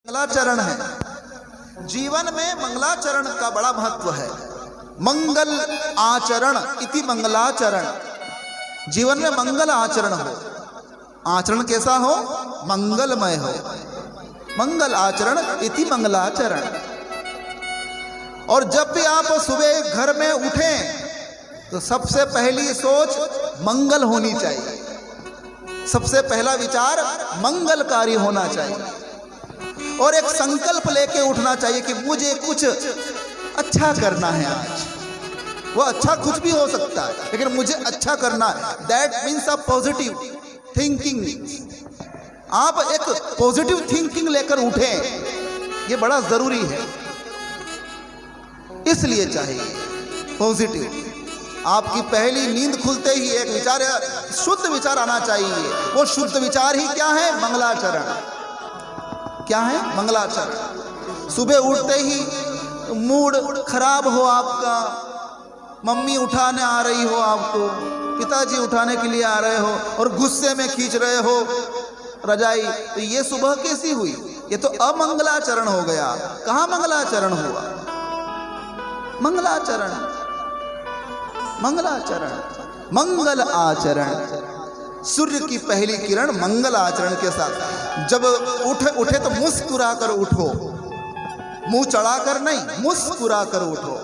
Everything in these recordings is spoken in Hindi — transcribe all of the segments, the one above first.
मंगलाचरण है। जीवन में मंगलाचरण का बड़ा महत्व है। मंगल आचरण इति मंगलाचरण। जीवन में मंगल आचरण हो। आचरण कैसा हो? मंगलमय हो। मंगल आचरण इति मंगलाचरण। और जब भी आप सुबह घर में उठें तो सबसे पहली सोच मंगल होनी चाहिए। सबसे पहला विचार मंगलकारी होना चाहिए और एक संकल्प लेके उठना चाहिए कि मुझे कुछ अच्छा करना है आज। वो अच्छा कुछ भी हो सकता है लेकिन मुझे अच्छा करना है। That means a positive thinking. आप एक पॉजिटिव थिंकिंग लेकर उठें, ये बड़ा जरूरी है। इसलिए चाहिए पॉजिटिव। आपकी पहली नींद खुलते ही एक विचार, शुद्ध विचार आना चाहिए। वो शुद्ध विचार ही क्या है? मंगलाचरण। क्या है? मंगलाचरण। सुबह उठते ही मूड खराब हो आपका, मम्मी उठाने आ रही हो आपको, पिताजी उठाने के लिए आ रहे हो और गुस्से में खींच रहे हो रजाई, तो ये सुबह कैसी हुई? ये तो अमंगलाचरण हो गया। कहाँ मंगलाचरण हुआ? मंगलाचरण, मंगलाचरण, मंगल आचरण। सूर्य की पहली किरण मंगल आचरण के साथ। जब उठे तो मुस्कुरा कर उठो, मुंह चढ़ाकर नहीं, मुस्कुरा कर उठो।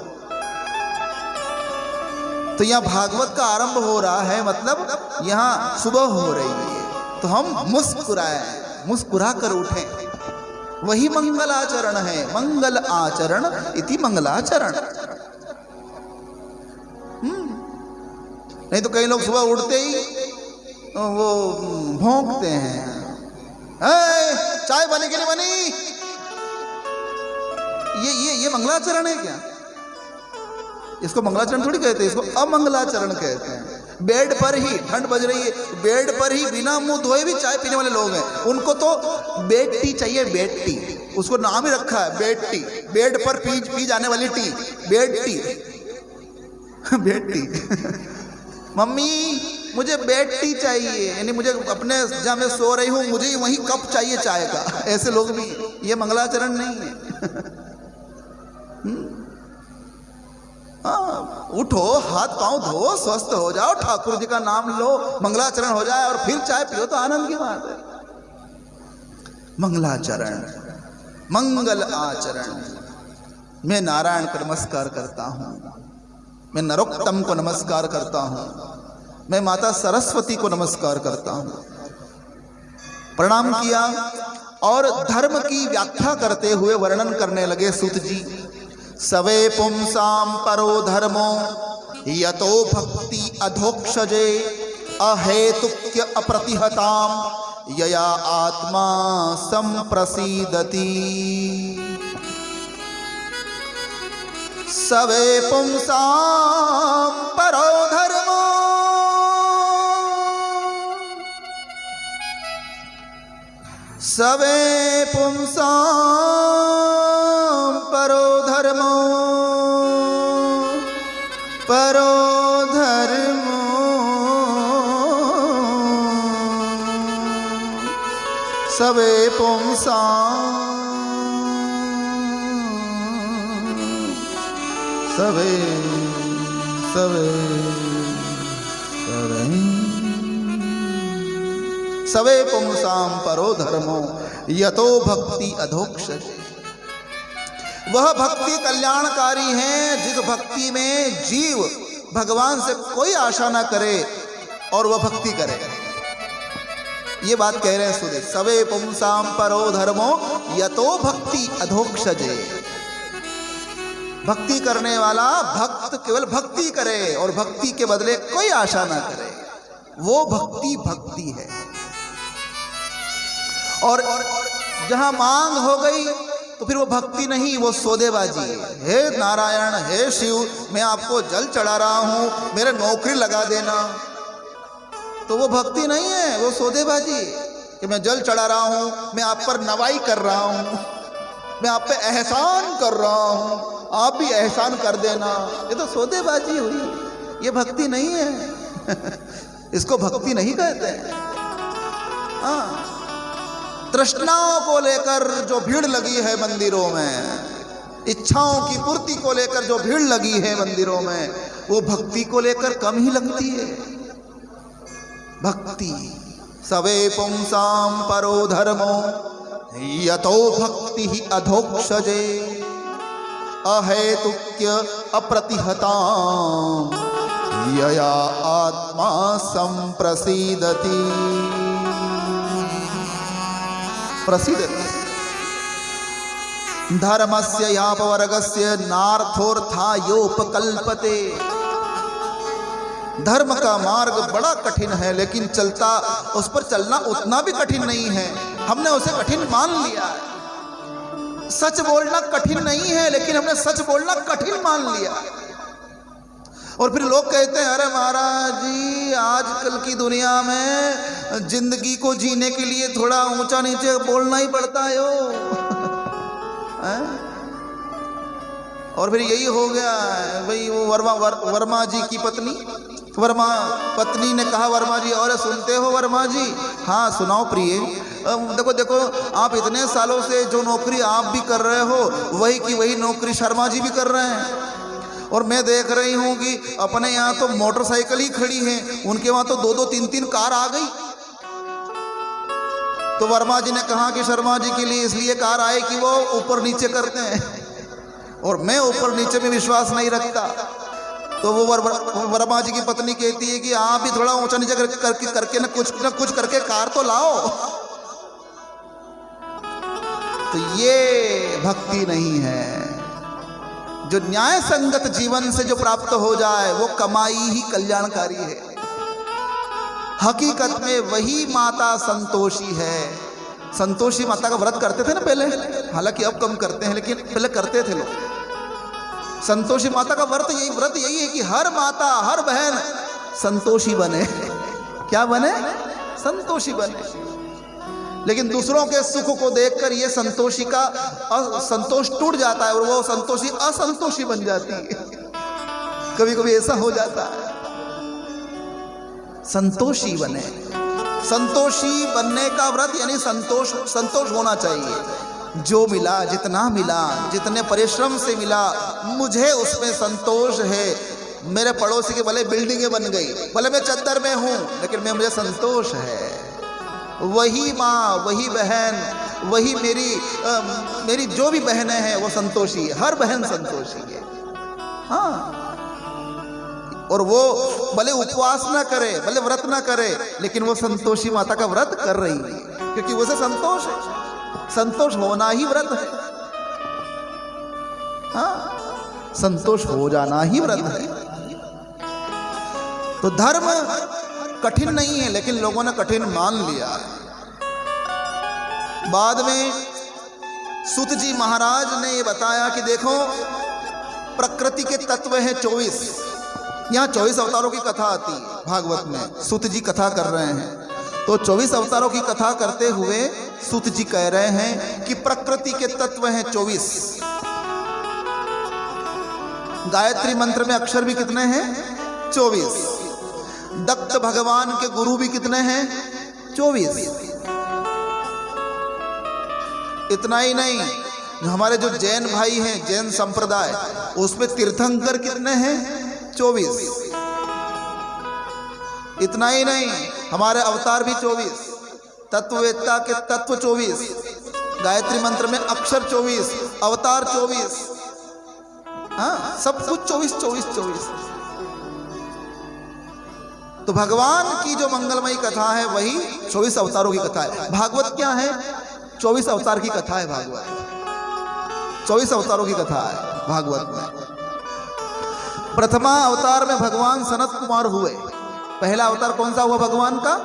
तो यहां भागवत का आरंभ हो रहा है, मतलब यहां सुबह हो रही है तो हम मुस्कुराए, मुस्कुरा कर उठें। वही मंगल आचरण है। मंगल आचरण इति मंगलाचरण। नहीं तो कई लोग सुबह उठते ही वो भौंकते हैं, चाय बनी कि नहीं बनी? ये मंगलाचरण है क्या? इसको मंगलाचरण थोड़ी कहते हैं, इसको अमंगलाचरण कहते हैं। बेड पर ही, ठंड बज रही है, बेड पर ही बिना मुंह धोए भी चाय पीने वाले लोग हैं। उनको तो बेड टी चाहिए, बेड टी। उसको नाम ही रखा है बेड टी। बेड पर पी जाने वाली T, bed tea. Bed tea. Mummy मुझे बेड टी चाहिए, यानी मुझे अपने जहां मैं सो रही हूं मुझे वही कप चाहिए चाय का। ऐसे लोग भी, ये मंगलाचरण नहीं है। उठो, हाथ पांव धो, स्वस्थ हो जाओ, ठाकुर जी का नाम लो, मंगलाचरण हो जाए और फिर चाय पियो तो आनंद की बात है। मंगलाचरण, मंगल आचरण। मैं नारायण को नमस्कार करता हूं, मैं नरोत्तम को नमस्कार करता हूं, मैं माता सरस्वती को नमस्कार करता हूं। प्रणाम किया और धर्म की व्याख्या करते हुए वर्णन करने लगे सूत जी। सवे पुंसाम परो धर्मो यतो भक्ति अधोक्षजे अहेतुक्य अप्रतिहताम यया आत्मा संप्रसीदति। सवे पुंसाम परो धर्मो, सवे पुंसाम परो धर्मो, परो धर्मो, सवे पुंसाम, सवे सवे सवे पुंसाम परो धर्मो यतो भक्ति अधोक्षजे। वह भक्ति कल्याणकारी है जिस भक्ति में जीव भगवान से कोई आशा ना करे और वह भक्ति करे। ये बात कह रहे हैं सुदे। सवे पुंसाम परो धर्मो यतो भक्ति अधोक्षजे। भक्ति करने वाला भक्त केवल भक्ति करे और भक्ति के बदले कोई आशा ना करे, वो भक्ति भक्ति है। और जहां मांग हो गई तो फिर वो भक्ति नहीं, वो सौदेबाजी है। हे नारायण, हे शिव, मैं आपको जल चढ़ा रहा हूं, मेरे नौकरी लगा देना, तो वो भक्ति नहीं है, वो सौदेबाजी कि मैं जल चढ़ा रहा हूं, मैं आप पर नवाई कर रहा हूं, मैं आप पे एहसान कर रहा हूं, आप भी एहसान कर देना। ये तो सौदेबाजी हुई, ये भक्ति नहीं है। इसको भक्ति नहीं कहते हैं। तृष्णाओं को लेकर जो भीड़ लगी है मंदिरों में, इच्छाओं की पूर्ति को लेकर जो भीड़ लगी है मंदिरों में, वो भक्ति को लेकर कम ही लगती है। भक्ति सवे पुंसाम परो धर्मो यतो भक्ति ही अधोक्षजे अहेतुक्य अप्रतिहताम यया आत्मा संप्रसीदति। प्रसीदति धर्मस्य यापवर्गस्य नार्थोर्थायोपकल्पते। धर्म का मार्ग बड़ा कठिन है, लेकिन चलता उस पर चलना उतना भी कठिन नहीं है। हमने उसे कठिन मान लिया है। सच बोलना कठिन नहीं है, लेकिन हमने सच बोलना कठिन मान लिया। और फिर लोग कहते हैं अरे महाराज जी आजकल की दुनिया में जिंदगी को जीने के लिए थोड़ा ऊंचा नीचे बोलना ही पड़ता है और फिर यही हो गया भाई। वो वर्मा जी की पत्नी ने कहा वर्मा जी, और सुनते हो वर्मा जी? हाँ सुनाओ प्रिय। देखो देखो आप इतने सालों से जो नौकरी आप भी कर रहे हो वही की वही नौकरी शर्मा जी भी कर रहे हैं। और मैं देख रही हूँ कि अपने यहाँ तो मोटरसाइकिल ही खड़ी है, उनके वहाँ तो 2-2 3-3 कार आ गई। तो वर्मा जी ने कहा कि शर्मा जी के लिए इसलिए कार आए कि वो ऊपर नीचे करते हैं, और मैं ऊपर नीचे में विश्वास नहीं रखता। तो वो वर्मा जी की पत्नी कहती है कि आप भी थोड़ा ऊंचा नीचे करके ना कुछ करके कार तो लाओ। तो ये भक्ति नहीं है। जो न्याय संगत जीवन से जो प्राप्त हो जाए वो कमाई ही कल्याणकारी है। हकीकत में वही माता संतोषी है। संतोषी माता का व्रत करते थे ना पहले, हालांकि अब कम करते हैं, लेकिन पहले करते थे लोग। संतोषी माता का व्रत यही है कि हर माता हर बहन संतोषी बने। क्या बने? संतोषी बने। लेकिन दूसरों के सुख को देखकर ये संतोषी का संतोष टूट जाता है और वो संतोषी असंतोषी बन जाती है। कभी कभी ऐसा हो जाता है। संतोषी बने। संतोषी बनने का व्रत यानी संतोष होना चाहिए। जो मिला, जितना मिला, जितने परिश्रम से मिला, मुझे उसमें संतोष है। मेरे पड़ोसी के भले बिल्डिंगें बन गई, भले मैं चद्दर में हूं, लेकिन मुझे संतोष है। वही माँ, वही बहन, वही मेरी जो भी बहनें हैं वो संतोषी है। हर बहन संतोषी है। हाँ, और वो भले उपवास ना करे, भले व्रत ना करे, लेकिन वो संतोषी माता का व्रत कर रही है, क्योंकि उसे संतोष है। संतोष होना ही व्रत है। हाँ, संतोष हो जाना ही व्रत है। तो धर्म कठिन नहीं है, लेकिन लोगों ने कठिन मान लिया। बाद में सूत जी महाराज ने ये बताया कि देखो प्रकृति के तत्व है 24। यहाँ 24 अवतारों की कथा आती है भागवत में। सूत जी कथा कर रहे हैं, तो 24 अवतारों की कथा करते हुए सूत जी कह रहे हैं कि प्रकृति के तत्व हैं 24। गायत्री मंत्र में अक्षर भी कितने हैं? 24। दत्त भगवान के गुरु भी कितने हैं? 24। इतना ही नहीं, हमारे जो जैन भाई हैं, जैन संप्रदाय, उसमें तीर्थंकर कितने हैं? 24। इतना ही नहीं, हमारे अवतार भी 24, तत्ववेत्ता के तत्व 24, गायत्री मंत्र में अक्षर 24, अवतार 24। हाँ, सब कुछ 24। तो भगवान की जो मंगलमयी कथा है वही 24 अवतारों की कथा है। भागवत क्या है? 24 अवतार की कथा है भागवत। 24 अवतारों की कथा है भागवत में। प्रथमा अवतार में भगवान सनत कुमार हुए। पहला अवतार कौन सा हुआ भगवान का?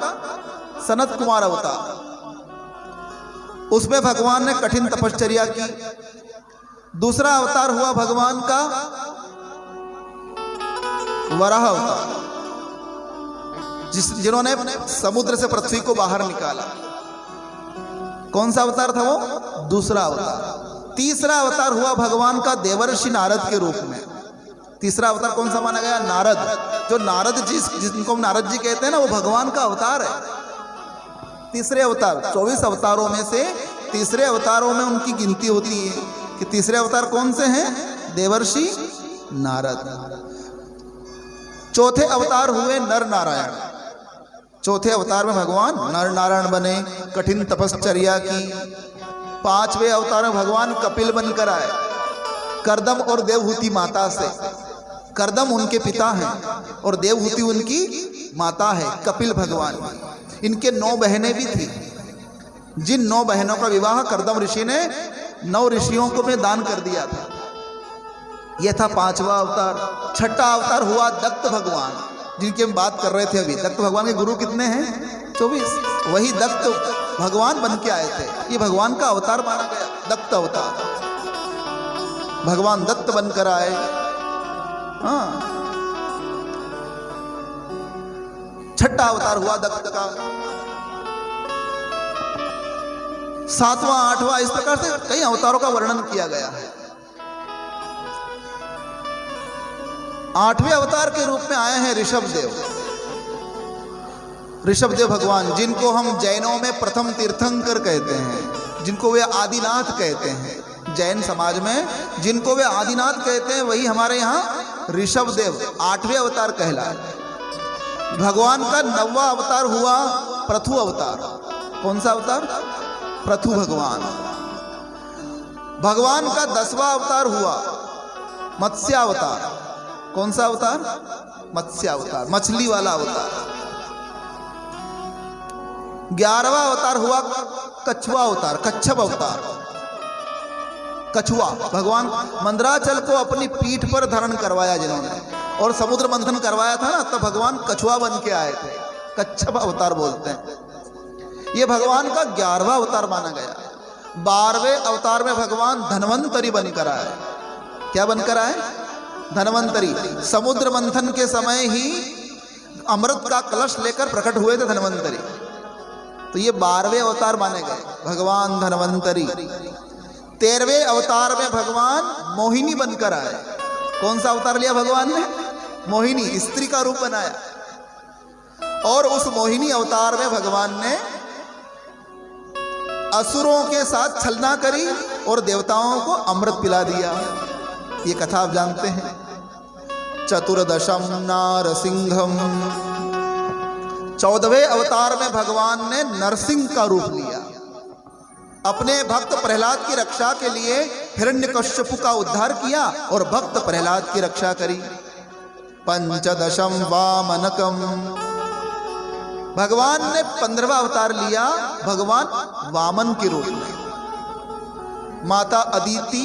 सनत कुमार अवतार। उसमें भगवान ने कठिन तपश्चर्या की। दूसरा अवतार हुआ भगवान का वराह अवतार, जिन्होंने समुद्र से पृथ्वी को बाहर निकाला। कौन सा अवतार था वो? दूसरा अवतार। तीसरा अवतार हुआ भगवान का देवर्षि नारद के रूप में। तीसरा अवतार कौन सा माना गया? नारद। जो नारद जी, जिनको नारद जी कहते हैं ना, वो भगवान का अवतार है। तीसरे अवतार, 24 अवतारों में से तीसरे अवतारों में उनकी गिनती होती है कि तीसरे अवतार कौन से हैं? देवर्षि नारद। चौथे अवतार हुए नर नारायण। चौथे अवतार में भगवान नर नारायण बने, कठिन तपश्चर्या की। पांचवें अवतार में भगवान कपिल बनकर आए, करदम और देवहूति माता से। करदम उनके पिता हैं और देवहूति उनकी माता है, कपिल भगवान। इनके 9 बहनें भी थी, जिन 9 बहनों का विवाह करदम ऋषि ने 9 ऋषियों को में दान कर दिया था। यह था 5वां अवतार। छठा अवतार हुआ दत्त भगवान, जिनकी हम बात कर रहे थे अभी। दत्त भगवान के गुरु कितने हैं? 24। वही दत्त भगवान बन के आए थे। ये भगवान का अवतार माना गया, दत्त अवतार। भगवान दत्त बनकर आए। हाँ, छठा अवतार हुआ दत्त का। 7वां 8वां इस प्रकार से कई अवतारों का वर्णन किया गया है। 8वें अवतार के रूप में आए हैं ऋषभदेव। ऋषभदेव भगवान, जिनको हम जैनों में प्रथम तीर्थंकर कहते हैं, जिनको वे आदिनाथ कहते हैं। जैन समाज में जिनको वे आदिनाथ कहते हैं, वही हमारे यहाँ ऋषभदेव 8वें अवतार कहलाए। भगवान का 9वां अवतार हुआ पृथु अवतार। कौन सा अवतार? पृथु भगवान। भगवान का 10वां अवतार हुआ मत्स्यावतार। कौन सा अवतार? मत्स्यावतार, मछली वाला अवतार। 11वां अवतार हुआ कछुआ अवतार, कच्छप अवतार। कछुआ, भगवान मंदराचल को अपनी पीठ पर धारण करवाया जिन्होंने, और समुद्र मंथन करवाया था ना, तब भगवान कछुआ बन के आए थे। कच्छप अवतार बोलते हैं। ये भगवान का 11वां अवतार माना गया। 12वें अवतार में भगवान धन्वंतरी बनकर आए। क्या बनकर आए? धन्वंतरी। समुद्र मंथन के समय ही अमृत का कलश लेकर प्रकट हुए थे धन्वंतरी। तो ये 12वें अवतार माने गए भगवान धन्वंतरी। 13वें अवतार में भगवान मोहिनी बनकर आए। कौन सा अवतार लिया भगवान ने? मोहिनी, स्त्री का रूप बनाया। और उस मोहिनी अवतार में भगवान ने असुरों के साथ छलना करी और देवताओं को अमृत पिला दिया। ये कथा आप जानते हैं। चतुर्दशम नारसिंहम। 14वें अवतार में भगवान ने नरसिंह का रूप लिया। अपने भक्त प्रहलाद की रक्षा के लिए हिरण्यकश्यप का उद्धार किया और भक्त प्रहलाद की रक्षा करी। 15दशम वामनकम। भगवान ने 15वां अवतार लिया, भगवान वामन के रूप में। माता अदिति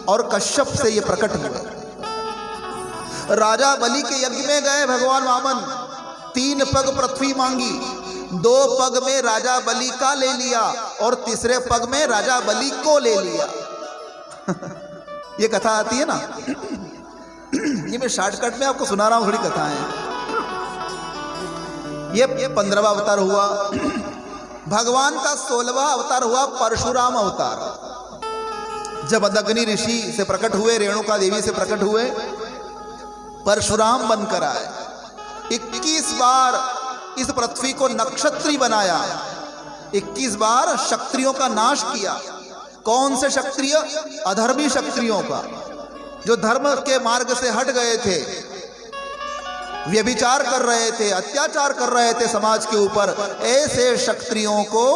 और कश्यप से ये प्रकट हुए। राजा बलि के यज्ञ में गए भगवान वामन। 3 पग पृथ्वी मांगी, 2 पग में राजा बलि का ले लिया और तीसरे पग में राजा बलि को ले लिया। ये कथा आती है ना, ये मैं शॉर्टकट में आपको सुना रहा हूं, थोड़ी कथाएं। ये 15वां अवतार हुआ। भगवान का 16वां अवतार हुआ परशुराम अवतार। जब अदग्नि ऋषि से प्रकट हुए, रेणुका देवी से प्रकट हुए, परशुराम बनकर आए। 21 बार इस पृथ्वी को नक्षत्री बनाया। 21 बार क्षत्रियों का नाश किया। कौन से क्षत्रिय? अधर्मी क्षत्रियों का, जो धर्म के मार्ग से हट गए थे, व्यभिचार कर रहे थे, अत्याचार कर रहे थे समाज के ऊपर। ऐसे क्षत्रियों को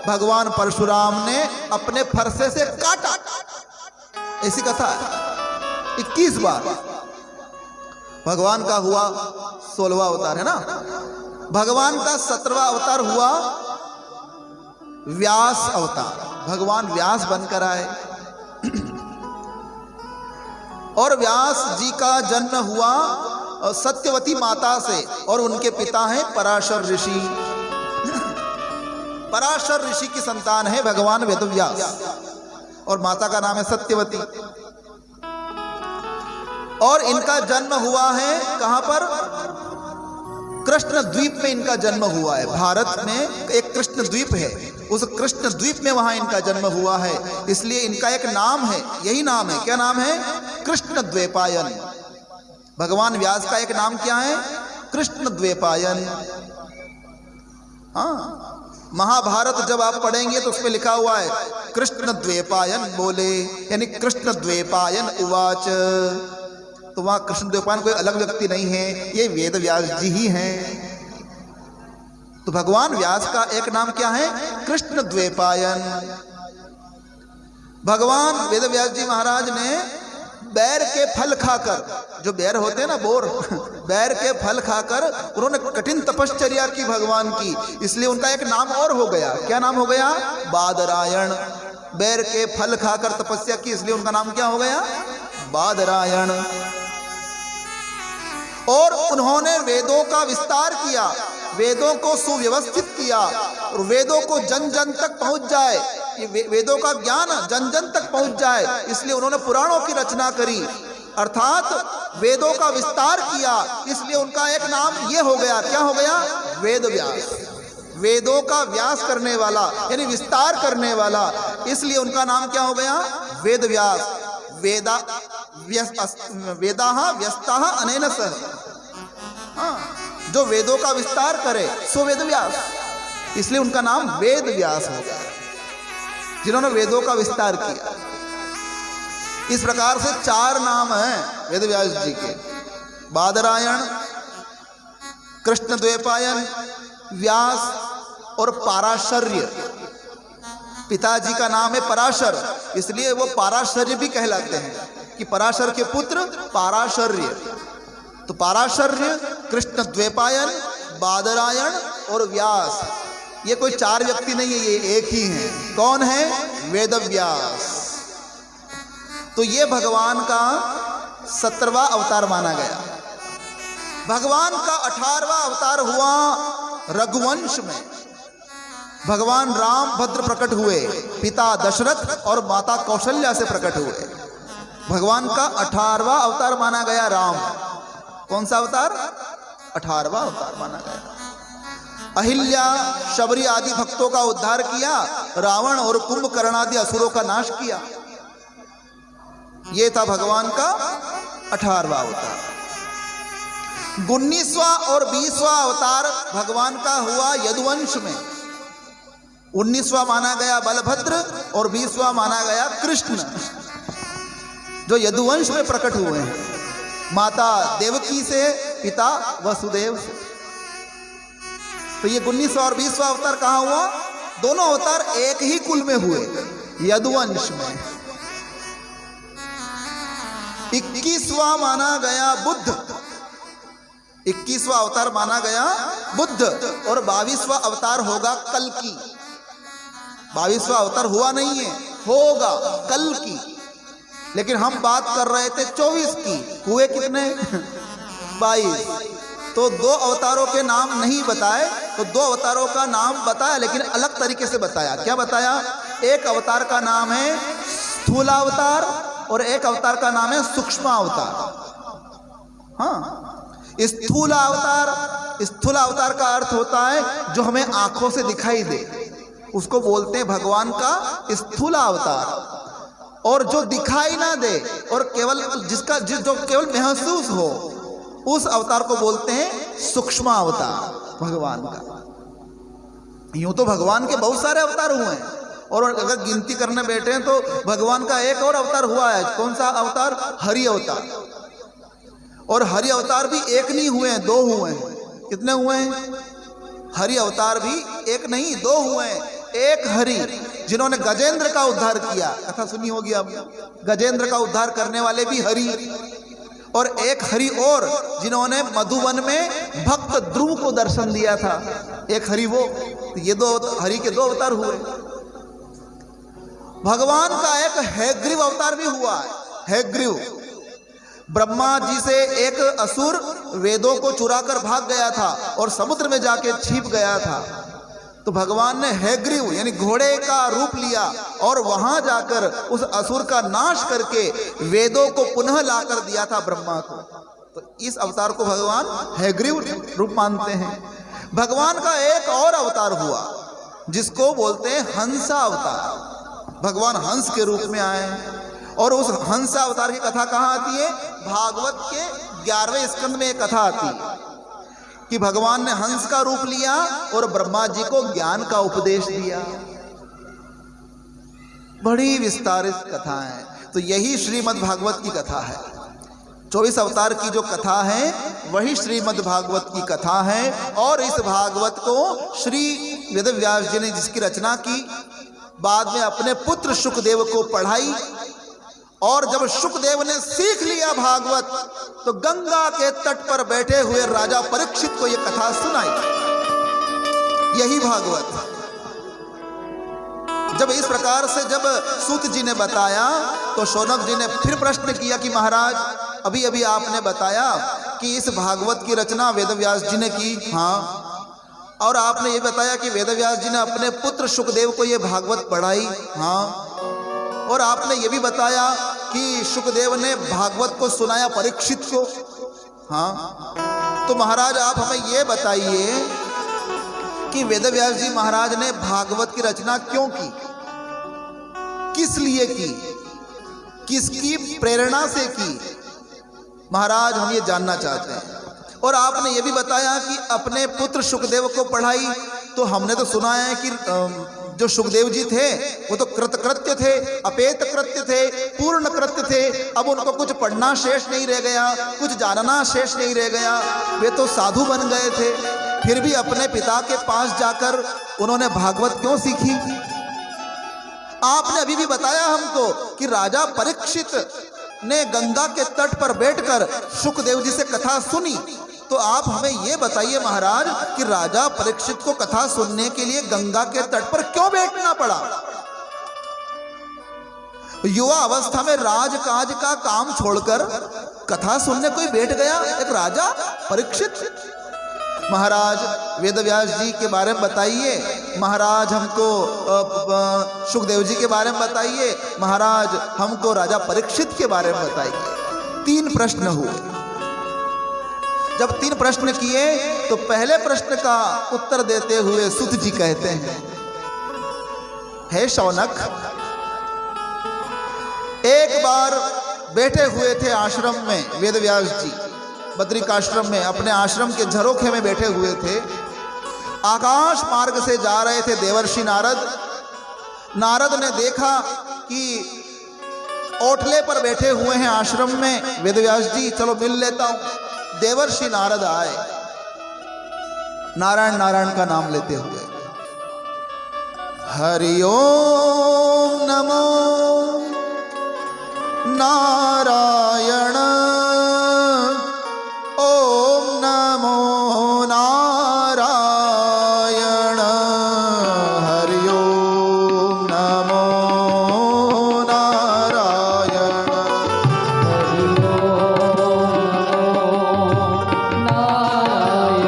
भगवान परशुराम ने अपने फरसे से काटा। ऐसी कथा है। 21 बार भगवान का हुआ 16वां अवतार, है ना। भगवान का 17वां अवतार हुआ व्यास अवतार। भगवान व्यास बनकर आए और व्यास जी का जन्म हुआ सत्यवती माता से, और उनके पिता हैं पराशर ऋषि। पराशर ऋषि की संतान है भगवान वेदव्यास, और माता का नाम है सत्यवती। और इनका जन्म हुआ है कहां पर? कृष्ण द्वीप में इनका जन्म हुआ है। भारत में एक कृष्ण द्वीप है, उस कृष्ण द्वीप में वहां इनका जन्म हुआ है। इसलिए इनका एक नाम है, यही नाम है। क्या नाम है? कृष्ण द्वैपायन। भगवान व्यास का एक नाम क्या है? कृष्ण द्वैपायन। हाँ, महाभारत जब आप पढ़ेंगे तो उसमें लिखा हुआ है कृष्ण द्वैपायन बोले, यानी कृष्ण द्वैपायन उवाच। तो वहां कृष्ण द्वैपायन कोई अलग व्यक्ति नहीं है, ये वेद व्यास जी ही हैं। तो भगवान व्यास का एक नाम क्या है? कृष्ण द्वैपायन। भगवान वेद व्यास जी महाराज ने बैर के फल खाकर, जो बैर होते हैं ना बोर, बैर के फल खाकर उन्होंने कठिन तपश्चर्या की भगवान की, इसलिए उनका एक नाम और हो गया। क्या नाम हो गया? बादरायण। बैर के फल खाकर तपस्या की, इसलिए उनका नाम क्या हो गया? बादरायण। और उन्होंने वेदों का विस्तार किया, वेदों को सुव्यवस्थित किया, और वेदों को जन जन तक पहुंच जाए, वेदों का ज्ञान जन जन तक पहुंच जाए, इसलिए उन्होंने पुराणों की रचना करी, अर्थात वेदों का विस्तार किया, इसलिए उनका एक नाम ये हो गया। क्या हो गया? वेद व्यास। वेदों का व्यास करने वाला यानी विस्तार करने वाला, इसलिए उनका नाम क्या हो गया? वेद व्यास। वेदाः व्यस्ताः अनेन सह। हाँ, जो वेदों का विस्तार करे सो वेद व्यास, इसलिए उनका नाम वेद व्यास हो गया, जिन्होंने वेदों का विस्तार किया। इस प्रकार से 4 नाम हैं वेद व्यास जी के: बादरायण, कृष्ण द्वैपायन, व्यास और पाराशर्य। पिताजी का नाम है पराशर, इसलिए वो पाराशर्य भी कहलाते हैं कि पराशर के पुत्र पाराशर्य। तो पाराशर्य, कृष्ण द्वैपायन, बादरायण और व्यास, ये कोई 4 व्यक्ति नहीं है, ये एक ही है। कौन है? वेद व्यास। तो ये भगवान का 17वां अवतार माना गया। भगवान का 18वां अवतार हुआ रघुवंश में। भगवान राम भद्र प्रकट हुए, पिता दशरथ और माता कौशल्या से प्रकट हुए। भगवान का 18वां अवतार माना गया राम। कौन सा अवतार? 18वां अवतार माना गया। अहिल्या, शबरी आदि भक्तों का उद्धार किया, रावण और कुंभकर्ण आदि असुरों का नाश किया। यह था भगवान का 18वां अवतार। 19वां और 20वां अवतार भगवान का हुआ यदुवंश में। 19वां माना गया बलभद्र और 20वां माना गया कृष्ण, जो यदुवंश में प्रकट हुए हैं, माता देवकी से, पिता वसुदेव से। तो ये 19वां और 20वां अवतार कहाँ हुआ? दोनों अवतार एक ही कुल में हुए, यदुवंश में। 21वां माना गया बुद्ध, 21वां अवतार माना गया बुद्ध, और 22वां अवतार होगा कल्कि। 22वां अवतार हुआ नहीं है, होगा कल्कि। लेकिन हम बात कर रहे थे 24 की, हुए कितने? 22। तो 2 अवतारों के नाम नहीं बताए, तो 2 अवतारों का नाम बताया, लेकिन अलग तरीके से बताया। क्या बताया? एक अवतार का नाम है स्थूलावतार और एक अवतार का नाम है सूक्ष्मावतार। हाँ, स्थूलावतार का अर्थ होता है जो हमें आंखों से दिखाई दे, उसको बोलते हैं भगवान का स्थूलावतार। और जो दिखाई ना दे और केवल जो केवल महसूस हो, उस अवतार को बोलते हैं सूक्ष्मावतार भगवान का। यूं तो भगवान के बहुत सारे अवतार हुए हैं, और अगर गिनती करने बैठे हैं तो भगवान का एक और अवतार हुआ है। कौन सा अवतार? हरि अवतार। और हरि अवतार भी एक नहीं हुए हैं, 2 हुए हैं। कितने हुए हैं? हरि अवतार भी एक नहीं 2 हुए हैं। एक हरि जिन्होंने गजेंद्र का उद्धार किया, कथा सुनी होगी अब, गजेंद्र का उद्धार करने वाले भी हरि। और एक हरि और जिन्होंने मधुवन में भक्त ध्रुव को दर्शन दिया था, एक हरि वो। ये 2 हरि के 2 अवतार हुए। भगवान का एक हैग्रीव अवतार भी हुआ है। हैग्रीव, ब्रह्मा जी से एक असुर वेदों को चुराकर भाग गया था और समुद्र में जाके छिप गया था। तो भगवान ने हैग्रीव यानी घोड़े का रूप लिया और वहां जाकर उस असुर का नाश करके वेदों को पुनः लाकर दिया था ब्रह्मा को। तो इस अवतार को भगवान हैग्रीव रूप मानते हैं। भगवान का एक और अवतार हुआ जिसको बोलते हैं हंसा अवतार। भगवान हंस के रूप में आए, और उस हंसा अवतार की कथा कहाँ आती है? भागवत के 11वें स्कंद में एक कथा आती है। कि भगवान ने हंस का रूप लिया और ब्रह्मा जी को ज्ञान का उपदेश दिया। बड़ी विस्तारित कथा है। तो यही श्रीमद् भागवत की कथा है। 24 अवतार की जो कथा है वही श्रीमद् भागवत की कथा है। और इस भागवत को श्री वेदव्यास जी ने जिसकी रचना की, बाद में अपने पुत्र शुकदेव को पढ़ाई, और जब शुकदेव ने सीख लिया भागवत तो गंगा के तट पर बैठे हुए राजा परीक्षित को यह कथा सुनाई। यही भागवत। जब इस प्रकार से जब सूत जी ने बताया तो शौनक जी ने फिर प्रश्न किया कि महाराज, अभी अभी आपने बताया कि इस भागवत की रचना वेदव्यास जी ने की। हाँ। और आपने ये बताया कि वेदव्यास जी ने अपने पुत्र शुकदेव को ये भागवत पढ़ाई। हाँ। और आपने ये भी बताया कि शुकदेव ने भागवत को सुनाया परीक्षित को। हाँ। तो महाराज आप हमें ये बताइए कि वेदव्यास जी महाराज ने भागवत की रचना क्यों की, किस लिए की, किसकी प्रेरणा से की, महाराज हम ये जानना चाहते हैं। और आपने ये भी बताया कि अपने पुत्र शुकदेव को पढ़ाई। तो हमने तो सुना है कि जो शुकदेव जी थे वो तो कृतकृत्य थे, अपेत कृत्य थे, पूर्ण कृत्य थे। अब उनको कुछ पढ़ना शेष नहीं रह गया, कुछ जानना शेष नहीं रह गया। वे तो साधु बन गए थे। फिर भी अपने पिता के पास जाकर उन्होंने भागवत क्यों सीखी? आपने अभी भी बताया हमको कि राजा परीक्षित ने गंगा के तट पर बैठकर शुकदेव जी से कथा सुनी। तो आप हमें यह बताइए महाराज कि राजा परीक्षित को कथा सुनने के लिए गंगा के तट पर क्यों बैठना पड़ा? युवा अवस्था में राजकाज का काम छोड़कर कथा सुनने कोई बैठ गया, एक राजा परीक्षित। महाराज वेदव्यास जी के बारे में बताइए, महाराज हमको शुकदेव जी के बारे में बताइए, महाराज हमको राजा परीक्षित के बारे में बताइए। 3 प्रश्न हुए। जब 3 प्रश्न किए तो पहले प्रश्न का उत्तर देते हुए सूत जी कहते हैं, हे शौनक, एक बार बैठे हुए थे आश्रम में वेदव्यास जी, बद्रिकाश्रम में, अपने आश्रम के झरोखे में बैठे हुए थे। आकाश मार्ग से जा रहे थे देवर्षि नारद। नारद ने देखा कि ओटले पर बैठे हुए हैं आश्रम में वेदव्यास जी, चलो मिल लेता हूं। देवर्षि नारद आए, नारायण नारायण का नाम लेते हुए, हरि ओम नमो नारायण, ओम नमो नारायण, हरि ओम नमो नारायण, हरि ओम नारायण,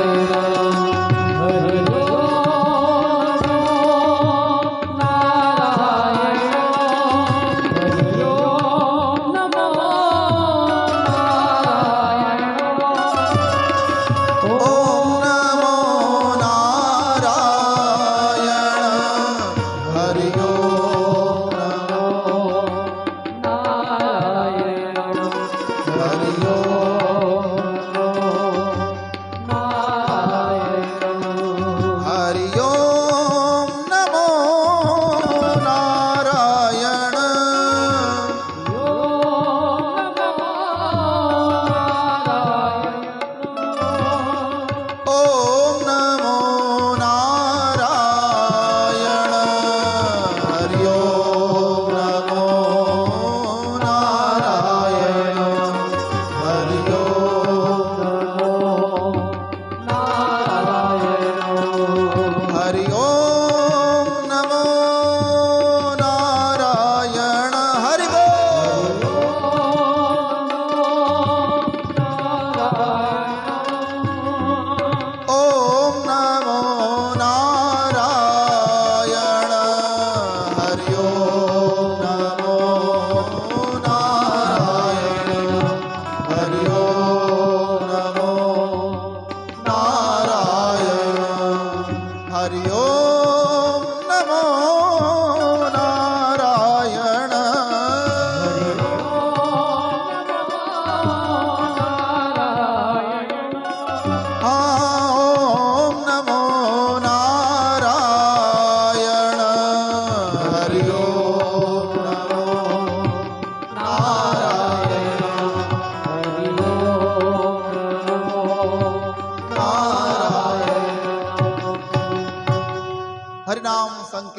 हरि ओम नारायण, हरि ओम नमो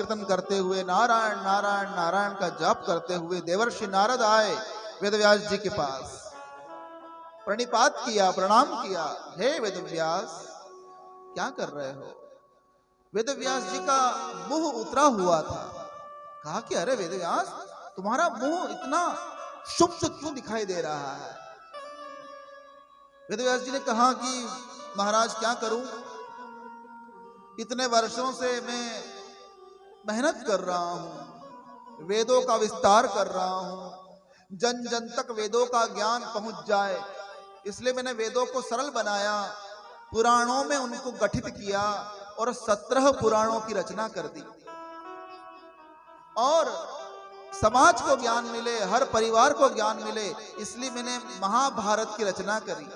संकीर्तन करते हुए, नारायण नारायण नारायण का जाप करते हुए देवर्षि नारद आए वेदव्यास जी के पास, प्रणिपात किया, प्रणाम किया। हे वेदव्यास, क्या कर रहे हो? वेदव्यास जी का मुंह उतरा हुआ था। कहा कि अरे वेदव्यास, तुम्हारा मुंह इतना शुभ क्यों दिखाई दे रहा है? वेदव्यास जी ने कहा कि महाराज क्या करूं, इतने वर्षों से मैं मेहनत कर रहा हूं, वेदों का विस्तार कर रहा हूं, जन जन तक वेदों का ज्ञान पहुंच जाए, इसलिए मैंने वेदों को सरल बनाया, पुराणों में उनको गठित किया और 17 पुराणों की रचना कर दी, और समाज को ज्ञान मिले, हर परिवार को ज्ञान मिले, इसलिए मैंने महाभारत की रचना करी।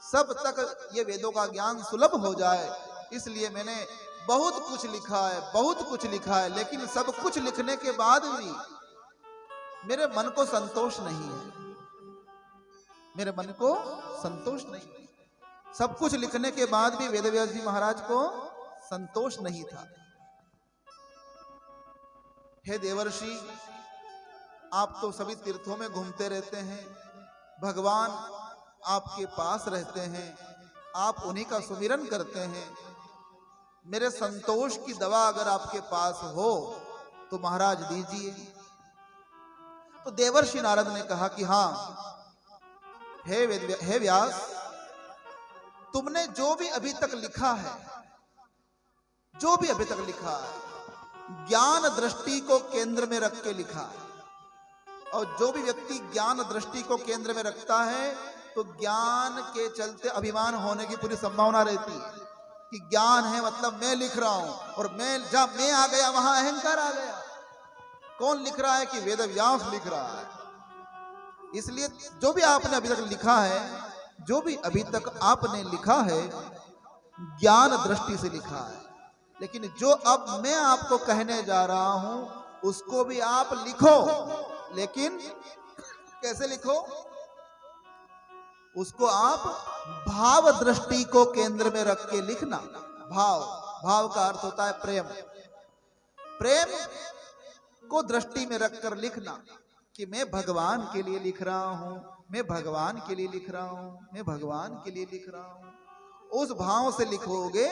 सब तक ये वेदों का ज्ञान सुलभ हो जाए, इसलिए मैंने बहुत कुछ लिखा है, बहुत कुछ लिखा है, लेकिन सब कुछ लिखने के बाद भी मेरे मन को संतोष नहीं है, मेरे मन को संतोष नहीं। सब कुछ लिखने के बाद भी वेदव्यास जी महाराज को संतोष नहीं था। हे देवर्षि, आप तो सभी तीर्थों में घूमते रहते हैं, भगवान आपके पास रहते हैं, आप उन्हीं का सुमिरन करते हैं, मेरे संतोष की दवा अगर आपके पास हो तो महाराज दीजिए। तो देवर्षि नारद ने कहा कि हाँ, हे व्यास, तुमने जो भी अभी तक लिखा है, जो भी अभी तक लिखा है, ज्ञान दृष्टि को केंद्र में रख के लिखा है, और जो भी व्यक्ति ज्ञान दृष्टि को केंद्र में रखता है तो ज्ञान के चलते अभिमान होने की पूरी संभावना रहती है कि ज्ञान है मतलब मैं लिख रहा हूं, और जब मैं आ गया वहां अहंकार आ गया। कौन लिख रहा है? कि वेदव्यास लिख रहा है। इसलिए जो भी आपने अभी तक लिखा है, जो भी अभी तक आपने लिखा है, ज्ञान दृष्टि से लिखा है, लेकिन जो अब मैं आपको कहने जा रहा हूं उसको भी आप लिखो, लेकिन कैसे लिखो? उसको आप भाव दृष्टि को केंद्र में रख के लिखना। भाव का अर्थ होता है प्रेम, प्रेम को दृष्टि में रखकर लिखना कि मैं भगवान के लिए लिख रहा हूं, मैं भगवान के लिए लिख रहा हूं, मैं भगवान के लिए लिख रहा हूं। उस भाव से लिखोगे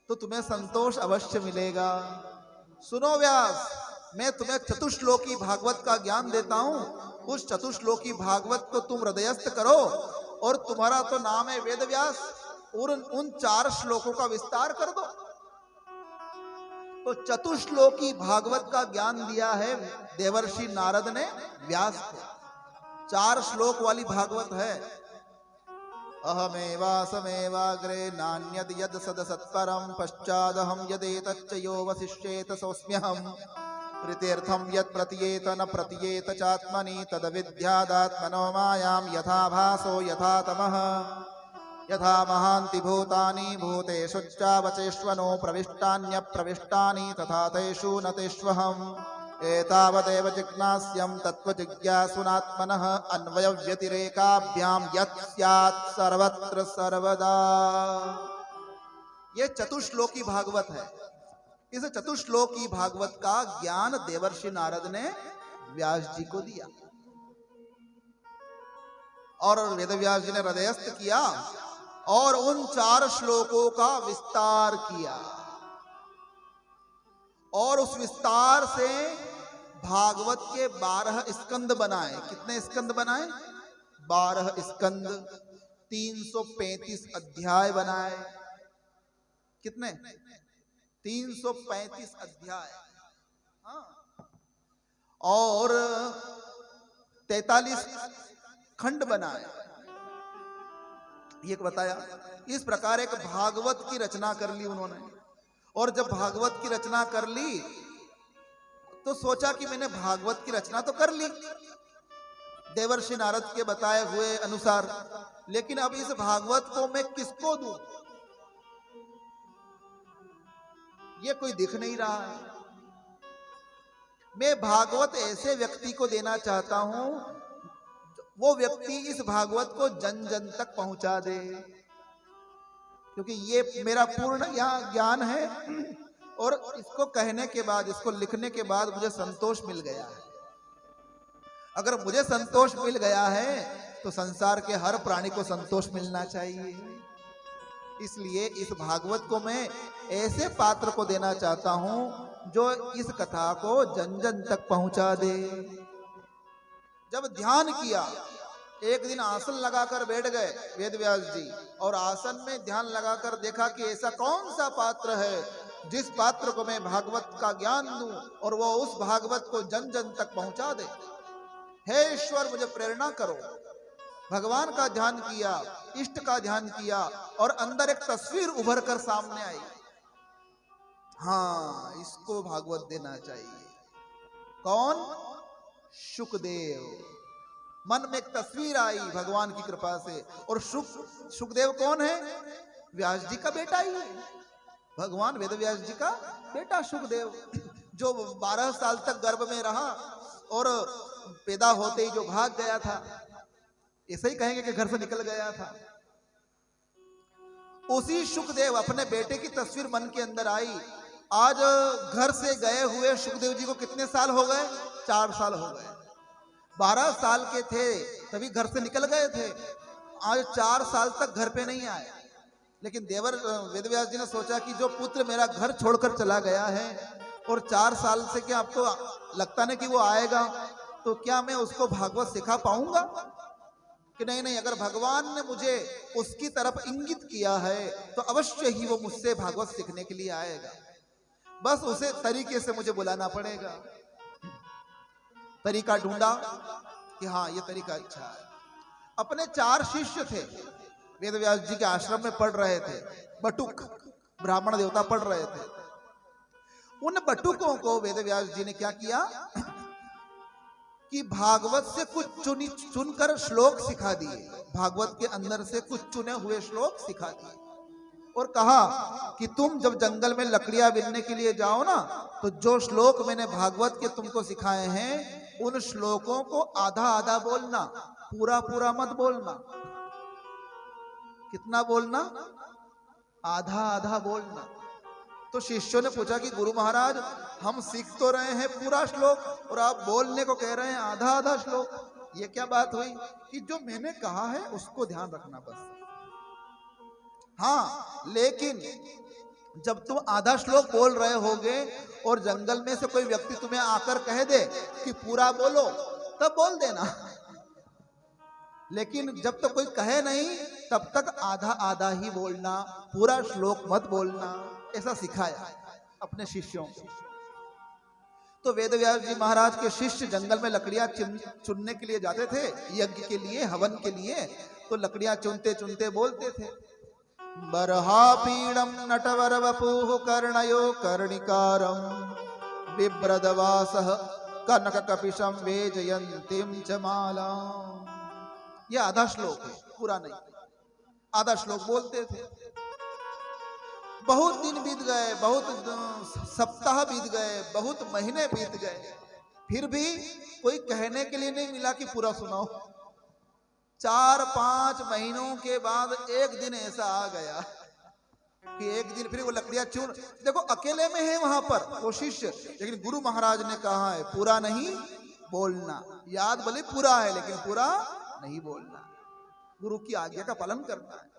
तो तुम्हें संतोष अवश्य मिलेगा। सुनो व्यास, मैं तुम्हें चतुश्लोकी भागवत का ज्ञान देता हूं, उस चतुश्लोकी भागवत को तुम हृदयस्थ करो, और तुम्हारा तो नाम है वेदव्यास, और उन 4 श्लोकों का विस्तार कर दो। तो चतुश्लोकी भागवत का ज्ञान दिया है देवर्षि नारद ने व्यास को। 4 श्लोक वाली भागवत है। अहमेवासमेवाग्रे नान्यद यद सद सत्परम पश्चादहं यदेतच्च यो वसिष्येत सोऽस्म्यहम् प्रीत्यर्थं यत् प्रतीयेत न प्रतीयेत चात्मनि तद्विद्यादात्मनो मायां यथा भासो यथा तमः यथा महान्ति भूतानि भूतेषु चावचेष्वनो प्रविष्टान्यप्रविष्टानि तथा तेषु न तेष्वहम् एतावदेव जिज्ञास्यं तत्त्वजिज्ञासुनात्मनः अन्वयव्यतिरेकाभ्यां यत् स्यात् सर्वत्र सर्वदा। ये चतुश्लोकी भागवत है। इस चतुश्लोकी भागवत का ज्ञान देवर्षि नारद ने व्यास जी को दिया, और वेदव्यास जी ने हृदयस्थ किया और उन 4 श्लोकों का विस्तार किया, और उस विस्तार से भागवत के 12 स्कंद बनाए। कितने स्कंद बनाए? 12 स्कंद, 335 अध्याय बनाए। कितने? 335 अध्याय। हाँ। और 43 खंड बनाए। ये बताया। इस प्रकार एक भागवत की रचना कर ली उन्होंने। और जब भागवत की रचना कर ली तो सोचा कि मैंने भागवत की रचना तो कर ली देवर्षि नारद के बताए हुए अनुसार, लेकिन अब इस भागवत को मैं किसको दूं? ये कोई दिख नहीं रहा है। मैं भागवत ऐसे व्यक्ति को देना चाहता हूं, वो व्यक्ति इस भागवत को जन जन तक पहुंचा दे, क्योंकि ये मेरा पूर्ण यहां ज्ञान है और इसको कहने के बाद, इसको लिखने के बाद मुझे संतोष मिल गया है। अगर मुझे संतोष मिल गया है तो संसार के हर प्राणी को संतोष मिलना चाहिए। इसलिए इस भागवत को मैं ऐसे पात्र को देना चाहता हूं जो इस कथा को जन जन तक पहुंचा दे। जब ध्यान किया, एक दिन आसन लगाकर बैठ गए वेद व्यास जी, और आसन में ध्यान लगाकर देखा कि ऐसा कौन सा पात्र है जिस पात्र को मैं भागवत का ज्ञान दूं और वो उस भागवत को जन जन तक पहुंचा दे। हे ईश्वर, मुझे प्रेरणा करो। भगवान का ध्यान किया, इष्ट का ध्यान किया, और अंदर एक तस्वीर उभर कर सामने आई। हाँ, इसको भागवत देना चाहिए। कौन? शुकदेव। मन में एक तस्वीर आई भगवान की कृपा से। और शुकदेव कौन है? व्यास जी का बेटा ही है। भगवान वेद व्यास जी का बेटा शुकदेव, जो 12 साल तक गर्भ में रहा और पैदा होते ही जो भाग गया था, ऐसे ही कहेंगे कि घर से निकल गया था। उसी शुकदेव, अपने बेटे की तस्वीर मन के अंदर आई। आज घर से गए हुए शुकदेव जी को कितने साल हो गए? 4 साल हो गए। 12 साल के थे तभी घर से निकल गए थे, आज 4 साल तक घर पे नहीं आए। लेकिन देवर वेदव्यास जी ने सोचा कि जो पुत्र मेरा घर छोड़कर चला गया है और 4 साल से क्या आपको लगता नहीं कि वो आएगा, तो क्या मैं उसको भागवत सिखा पाऊंगा कि नहीं? नहीं, अगर भगवान ने मुझे उसकी तरफ इंगित किया है तो अवश्य ही वो मुझसे भागवत सीखने के लिए आएगा। बस उसे तरीके से मुझे बुलाना पड़ेगा। तरीका ढूंढा कि हाँ, ये तरीका अच्छा है। अपने 4 शिष्य थे, वेदव्यास जी के आश्रम में पढ़ रहे थे। बटुक ब्राह्मण देवता पढ़ रहे थे। उन बटुकों को वेदव्यास जी ने क्या किया कि भागवत से कुछ चुनकर श्लोक सिखा दिए। भागवत के अंदर से कुछ चुने हुए श्लोक सिखा दिए और कहा कि तुम जब जंगल में लकड़ियां बिनने के लिए जाओ ना, तो जो श्लोक मैंने भागवत के तुमको सिखाए हैं उन श्लोकों को आधा आधा बोलना, पूरा पूरा मत बोलना। कितना बोलना? आधा आधा बोलना। तो शिष्यों ने पूछा कि गुरु महाराज, हम सीख तो रहे हैं पूरा श्लोक और आप बोलने को कह रहे हैं आधा आधा श्लोक, ये क्या बात हुई? कि जो मैंने कहा है उसको ध्यान रखना बस। हाँ, लेकिन जब तुम आधा श्लोक बोल रहे होगे और जंगल में से कोई व्यक्ति तुम्हें आकर कह दे कि पूरा बोलो, तब बोल देना। लेकिन जब तक कोई कहे नहीं तब तक आधा आधा ही बोलना, पूरा श्लोक मत बोलना। ऐसा सिखाया अपने शिष्यों को। तो वेदव्यास जी महाराज के शिष्य जंगल में लकड़ियां चुनने के लिए जाते थे, यज्ञ के लिए, हवन के लिए। तो लकड़ियां चुनते चुनते बोलते थे, बर्हापीडम नटवर वपुः कर्णयो कर्णिकारं बिभ्रदवासः कनक कपिशं वेजयन्तीं च मालां। ये आधा श्लोक है, पूरा नहीं। आधा श्लोक बोलते थे। बहुत दिन बीत गए, बहुत सप्ताह बीत गए, बहुत महीने बीत गए, फिर भी कोई कहने के लिए नहीं मिला कि पूरा सुनाओ। 4-5 महीनों के बाद एक दिन ऐसा आ गया कि एक दिन फिर वो लकड़ियां चुन, देखो अकेले में है वहां पर वो शिष्य, लेकिन गुरु महाराज ने कहा है पूरा नहीं बोलना। याद भले पूरा है लेकिन पूरा नहीं बोलना, गुरु की आज्ञा का पालन करना है।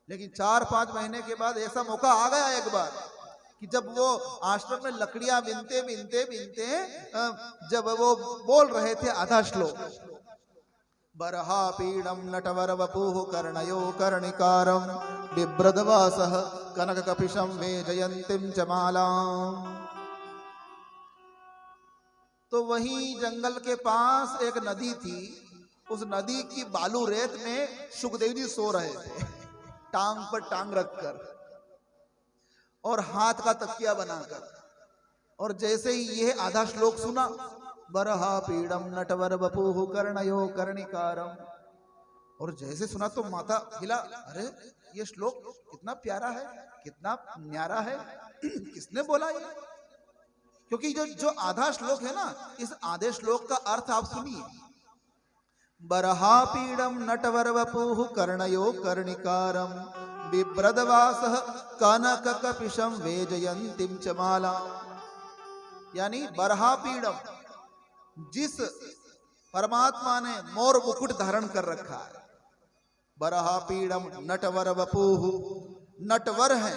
लेकिन 4-5 महीने के बाद ऐसा मौका आ गया एक बार कि जब वो आश्रम में लकड़ियां बिनते बिनते बिनते जब वो बोल रहे थे आधा श्लोक, बर्हापीडम नटवर वपुः कर्णयो कर्णिकारं बिभ्रदवासः कनक कपिशं वेजयन्तीं च मालां। तो वहीं जंगल के पास एक नदी थी। उस नदी की बालू रेत में शुकदेव जी सो रहे थे, टांग पर टांग रखकर और हाथ का तकिया बनाकर। और जैसे ही यह आधा श्लोक सुना, बर्हापीडम नटवर वपुः कर्णयो कर्णिकारं, और जैसे सुना तो माथा हिला, अरे ये श्लोक कितना प्यारा है, कितना न्यारा है, किसने बोला ये? क्योंकि जो आधा श्लोक है ना, इस आधे श्लोक का अर्थ आप सुनिए। बर्हापीडम नटवर वपुः कर्णयो कर्णिकारं बिभ्रदवासः कनककपिशं वेजयन्तीं च मालाम्। यानी बरहापीडम, जिस परमात्मा ने मोर मुकुट धारण कर रखा है, बरहापीडम नटवर वपुः, नटवर है,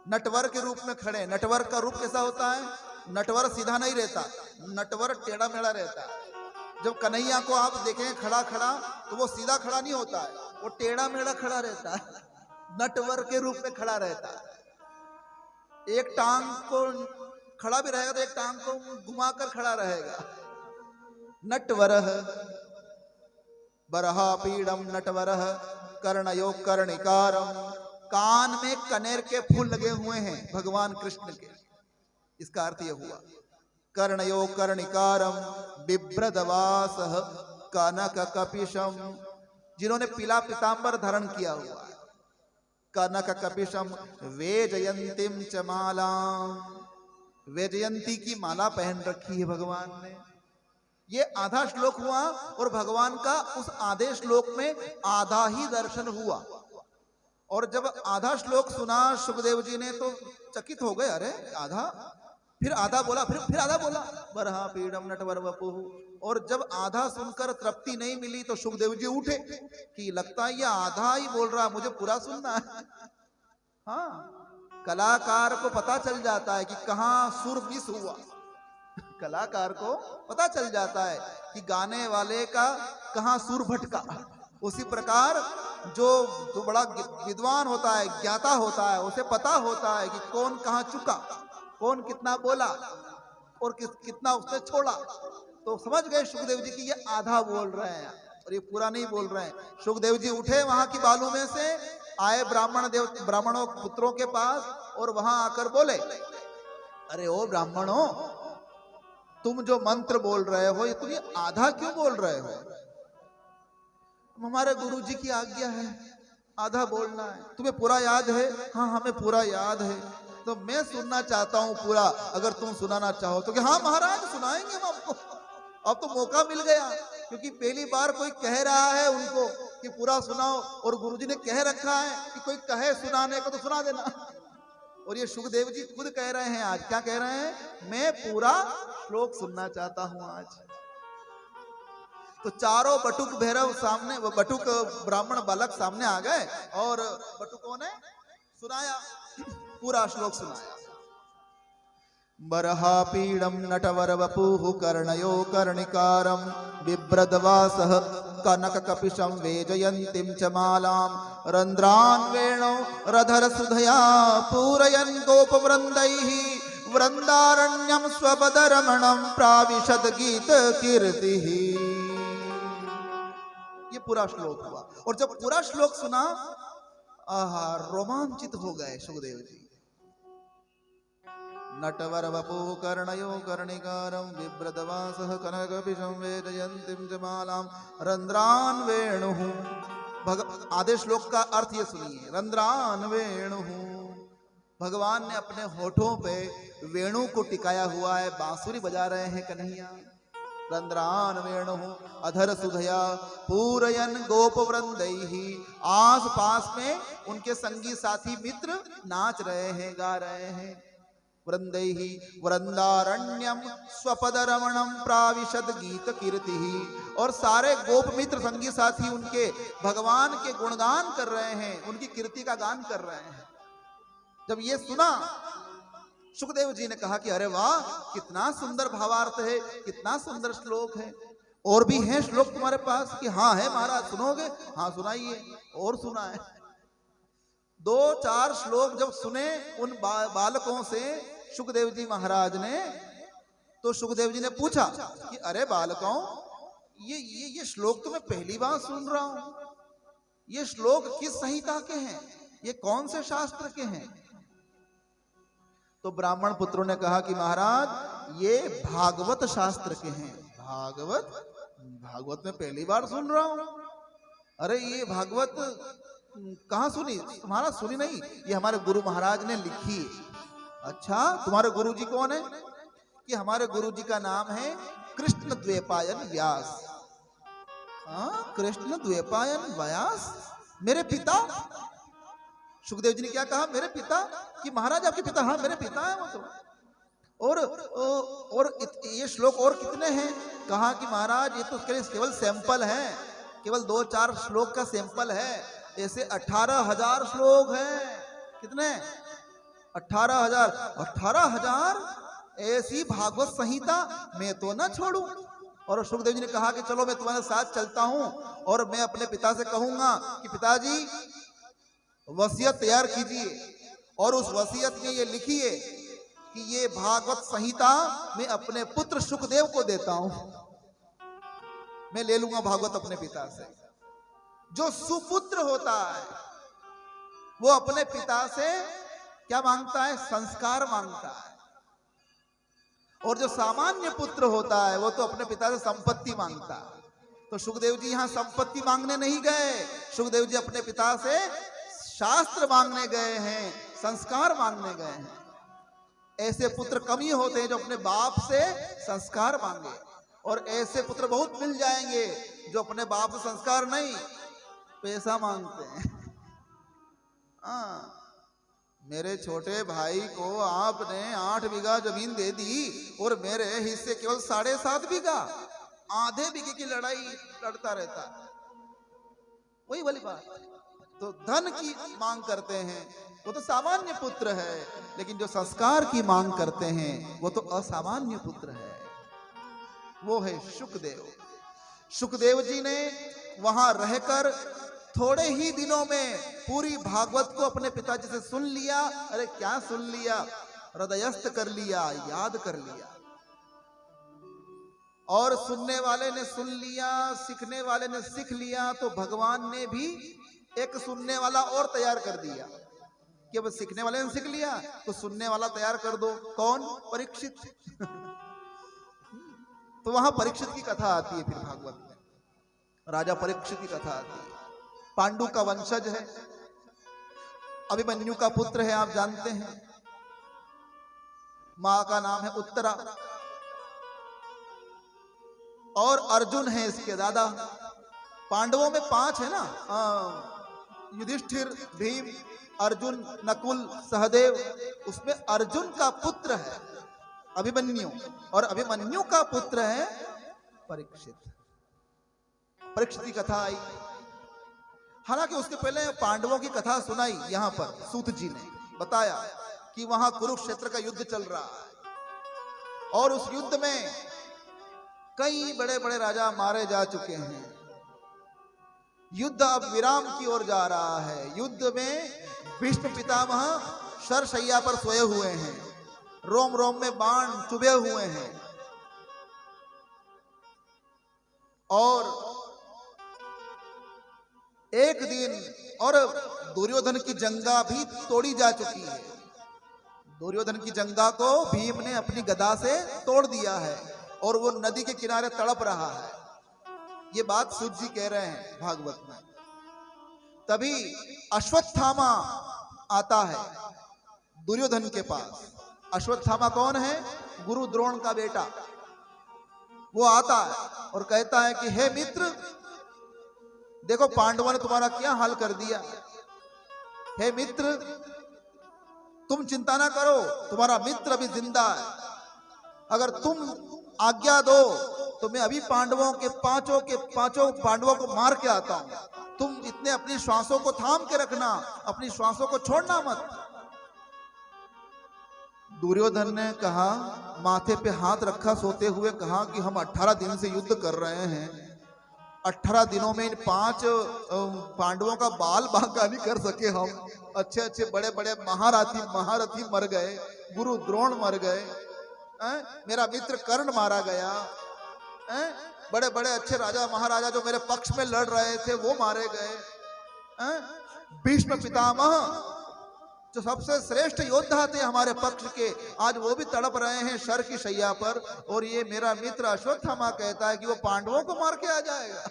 नटवर के रूप में खड़े। नटवर का रूप कैसा होता है? नटवर सीधा नहीं रहता, नटवर टेढ़ा मेढ़ा रहता है। जब कन्हैया को आप देखें खड़ा खड़ा तो वो सीधा खड़ा नहीं होता है, वो टेढ़ा मेढ़ा खड़ा रहता है, नटवर के रूप में खड़ा रहता है। एक टांग को खड़ा भी रहेगा तो एक टांग को घुमाकर खड़ा रहेगा। नटवरः बरहापीडम नटवरः कर्णयो कर्णिकारम। कान में कनेर के फूल लगे हुए हैं भगवान कृष्ण के, इसका अर्थ यह हुआ। कर्णयो कर्णिकारम बिभ्रदवासः कनककपिशम, जिन्होंने पीला पीतांबर धारण किया हुआ है। कनककपिशम वेजयंतीं च मालाम्, वेजयंती की माला पहन रखी है भगवान ने। ये आधा श्लोक हुआ और भगवान का उस आधे श्लोक में आधा ही दर्शन हुआ। और जब आधा श्लोक सुना सुखदेव जी ने तो चकित हो गए, अरे आधा, फिर आधा बोला, फिर आधा बोला, बरहापीडम नटवर वपुः। और जब आधा सुनकर तृप्ति नहीं मिली तो सुखदेव जी उठे कि लगता है ये आधा ही बोल रहा, मुझे पूरा सुनना है। हाँ, कलाकार को पता चल जाता है कि कहाँ सुर मिस हुआ, कलाकार को पता चल जाता है कि गाने वाले का कहाँ सुर भटका। उसी प्रकार जो बड़ा विद्वान होता है, ज्ञाता होता है, उसे पता होता है कि कौन कहाँ चुका, कौन कितना बोला और कितना उसने छोड़ा। तो समझ गए सुखदेव जी कि ये आधा बोल रहे हैं और ये पूरा नहीं बोल रहे हैं। सुखदेव जी उठे वहां की बालू में से, आए ब्राह्मणों पुत्रों के पास और वहां आकर बोले, अरे ओ ब्राह्मणों, तुम जो मंत्र बोल रहे हो ये तुम ये आधा क्यों बोल रहे हो? हमारे गुरु जी की आज्ञा है, आधा बोलना है। तुम्हें पूरा याद है? हाँ, हमें पूरा याद है। तो मैं सुनना चाहता हूं पूरा, अगर तुम सुनाना चाहो तो। कि हाँ महाराज, सुनाएंगे हम आपको। अब तो मौका मिल गया, क्योंकि पहली बार कोई कह रहा है उनको कि पूरा सुनाओ, और गुरुजी ने कह रखा है कि कोई कहे सुनाने को तो सुना देना। और ये सुखदेव जी खुद कह रहे हैं आज, क्या कह रहे हैं? मैं पूरा श्लोक सुनना चाहता हूं आज। तो चारों बटुक भैरव सामने, वो बटुक ब्राह्मण बालक सामने आ गए और बटुकों ने सुनाया, पूरा श्लोक सुनाया। बरहापीडम नटवर वपुः कर्णयो कर्णिकारम बिभ्रदवासः कनककपिशं वेजयन्तीं च मालां रंध्रान् वेणो रधरसुधया पूरयन् गोपवृन्दैः वृन्दारण्यं स्वपदरमणं प्राविशद गीत कीर्तिः। ये पूरा श्लोक हुआ। और जब पूरा श्लोक सुना, आहा, रोमांचित हो गए सुखदेव जी। नटवर वपुः कर्णयो कर्णिकारं बिभ्रदवासः कनककपिशं वेजयन्तीं च मालां रंध्रान् वेणुः। आधे श्लोक का अर्थ ये सुनिए, रंध्रान् वेणुः। भगवान ने अपने होठों पे वेणु को टिकाया हुआ है, बांसुरी बजा रहे हैं कन्हैया। रंध्रान् वेणुः अधर सुधया पूरयन् गोपवृन्दैः। आस पास में उनके संगी साथी मित्र नाच रहे हैं, गा रहे हैं। वृन्दैः वृन्दारण्यं स्वपदरमणं प्राविशद गीत कीर्तिः। और सारे गोप मित्र संगी साथी उनके भगवान के गुणगान कर रहे हैं, उनकी कीर्ति का गान कर रहे हैं। जब ये सुना, सुखदेव जी ने कहा कि अरे वाह, कितना सुंदर भावार्थ है, कितना सुंदर श्लोक है। और भी हैं श्लोक तुम्हारे पास? कि हाँ है महाराज, सुनोगे? हाँ सुनाइए। और सुना है 2-4 श्लोक जब सुने उन बालकों से सुखदेव जी महाराज ने, तो सुखदेव जी ने पूछा कि अरे बालकों, ये श्लोक तो मैं पहली बार सुन रहा हूं। ये श्लोक किस संहिता के हैं? ये कौन से शास्त्र के हैं? तो ब्राह्मण पुत्रों ने कहा कि महाराज ये भागवत शास्त्र के हैं। भागवत में पहली बार सुन रहा हूं। अरे ये भागवत कहाँ सुनी? तुम्हारा सुनी नहीं, ये हमारे गुरु महाराज ने लिखी। अच्छा, तुम्हारे गुरु जी कौन है? कि हमारे गुरु जी का नाम है कृष्ण द्वैपायन व्यास। हाँ, कृष्ण द्वैपायन व्यास, मेरे पिता? सुखदेव जी ने क्या कहा? मेरे पिता? कि महाराज आपके पिता? हाँ मेरे पिता है वो तो। ये श्लोक और कितने हैं? कहा कि महाराज ये तो केवल सैंपल है, केवल 2-4 श्लोक का सैंपल है, ऐसे 18,000 श्लोक हैं। कितने? 18,000। 18,000 ऐसी भागवत संहिता मैं तो ना छोड़ूं। और सुखदेव जी ने कहा कि चलो मैं तुम्हारे साथ चलता हूं और मैं अपने पिता से कहूंगा कि पिताजी वसीयत तैयार कीजिए और उस वसीयत में ये लिखिए कि ये भागवत संहिता मैं अपने पुत्र सुखदेव को देता हूं। मैं ले लूंगा भागवत अपने पिता से। जो सुपुत्र होता है वो अपने पिता से क्या मांगता है? संस्कार मांगता है। और जो सामान्य पुत्र होता है वो तो अपने पिता से संपत्ति मांगता है। तो सुखदेव जी यहां संपत्ति मांगने नहीं गए, सुखदेव जी अपने पिता से शास्त्र मांगने गए हैं, संस्कार मांगने गए हैं। ऐसे पुत्र कम ही होते हैं जो अपने बाप से संस्कार मांगे, और ऐसे पुत्र बहुत मिल जाएंगे जो अपने बाप से संस्कार नहीं, पैसा मांगते हैं। हाँ, मेरे छोटे भाई को आपने 8 बीघा जमीन दे दी और मेरे हिस्से केवल 7.5 बीघा, आधे बीघे की लड़ाई लड़ता रहता। वही वाली बात। तो धन की मांग करते हैं वो तो सामान्य पुत्र है, लेकिन जो संस्कार की मांग करते हैं वो तो असामान्य पुत्र है। वो है सुखदेव। सुखदेव जी ने वहां रहकर थोड़े ही दिनों में पूरी भागवत को अपने पिताजी से सुन लिया। अरे क्या सुन लिया? हृदयस्थ कर लिया, याद कर लिया। और सुनने वाले ने सुन लिया, सीखने वाले ने सीख लिया, तो भगवान ने भी एक सुनने वाला और तैयार कर दिया कि अब सीखने वाले ने सीख लिया तो सुनने वाला तैयार कर दो। कौन? परीक्षित। तो वहां परीक्षित की कथा आती है। फिर भागवत में राजा परीक्षित की कथा आती है। पांडु का वंशज है, अभिमन्यु का पुत्र है, आप जानते हैं। मां का नाम है उत्तरा, और अर्जुन है इसके दादा। पांडवों में 5 है ना, युधिष्ठिर, भीम, अर्जुन, नकुल, सहदेव। उसमें अर्जुन का पुत्र है अभिमन्यु, और अभिमन्यु का पुत्र है परीक्षित। परीक्षित की कथा आई। हालांकि उसके पहले पांडवों की कथा सुनाई। यहां पर सूत जी ने बताया कि वहां कुरुक्षेत्र का युद्ध चल रहा है और उस युद्ध में कई बड़े बड़े राजा मारे जा चुके हैं। युद्ध अब विराम की ओर जा रहा है। युद्ध में भीष्म पितामह शरशैया पर सोए हुए हैं, रोम रोम में बाण चुभे हुए हैं, और एक दिन और दुर्योधन की जंगा भी तोड़ी जा चुकी है। दुर्योधन की जंगा को भीम ने अपनी गदा से तोड़ दिया है और वो नदी के किनारे तड़प रहा है। ये बात सूत जी कह रहे हैं भागवत में। तभी अश्वत्थामा आता है दुर्योधन के पास। अश्वत्थामा कौन है? गुरु द्रोण का बेटा। वो आता है और कहता है कि हे मित्र, देखो पांडवों ने तुम्हारा क्या हाल कर दिया। हे मित्र, तुम चिंता ना करो, तुम्हारा मित्र अभी जिंदा है। अगर तुम आज्ञा दो तो मैं अभी पांडवों के पांचों पांडवों को मार के आता हूं। तुम इतने अपनी श्वासों को थाम के रखना, अपनी श्वासों को छोड़ना मत। दुर्योधन ने कहा, माथे पे हाथ रखा सोते हुए, कहा कि हम 18 दिन से युद्ध कर रहे हैं। 18 दिनों में इन 5 पांडवों का बाल बांका नहीं कर सके हम। अच्छे अच्छे बड़े बड़े महारथी मर गए, गुरु द्रोण मर गए, मेरा मित्र कर्ण मारा गया, बड़े बड़े अच्छे राजा महाराजा जो मेरे पक्ष में लड़ रहे थे वो मारे गए। भीष्म पितामह जो सबसे श्रेष्ठ योद्धा थे हमारे पक्ष के, आज वो भी तड़प रहे हैं शर की शैया पर, और ये मेरा मित्र अश्वत्थामा कहता है कि वो पांडवों को मार के आ जाएगा।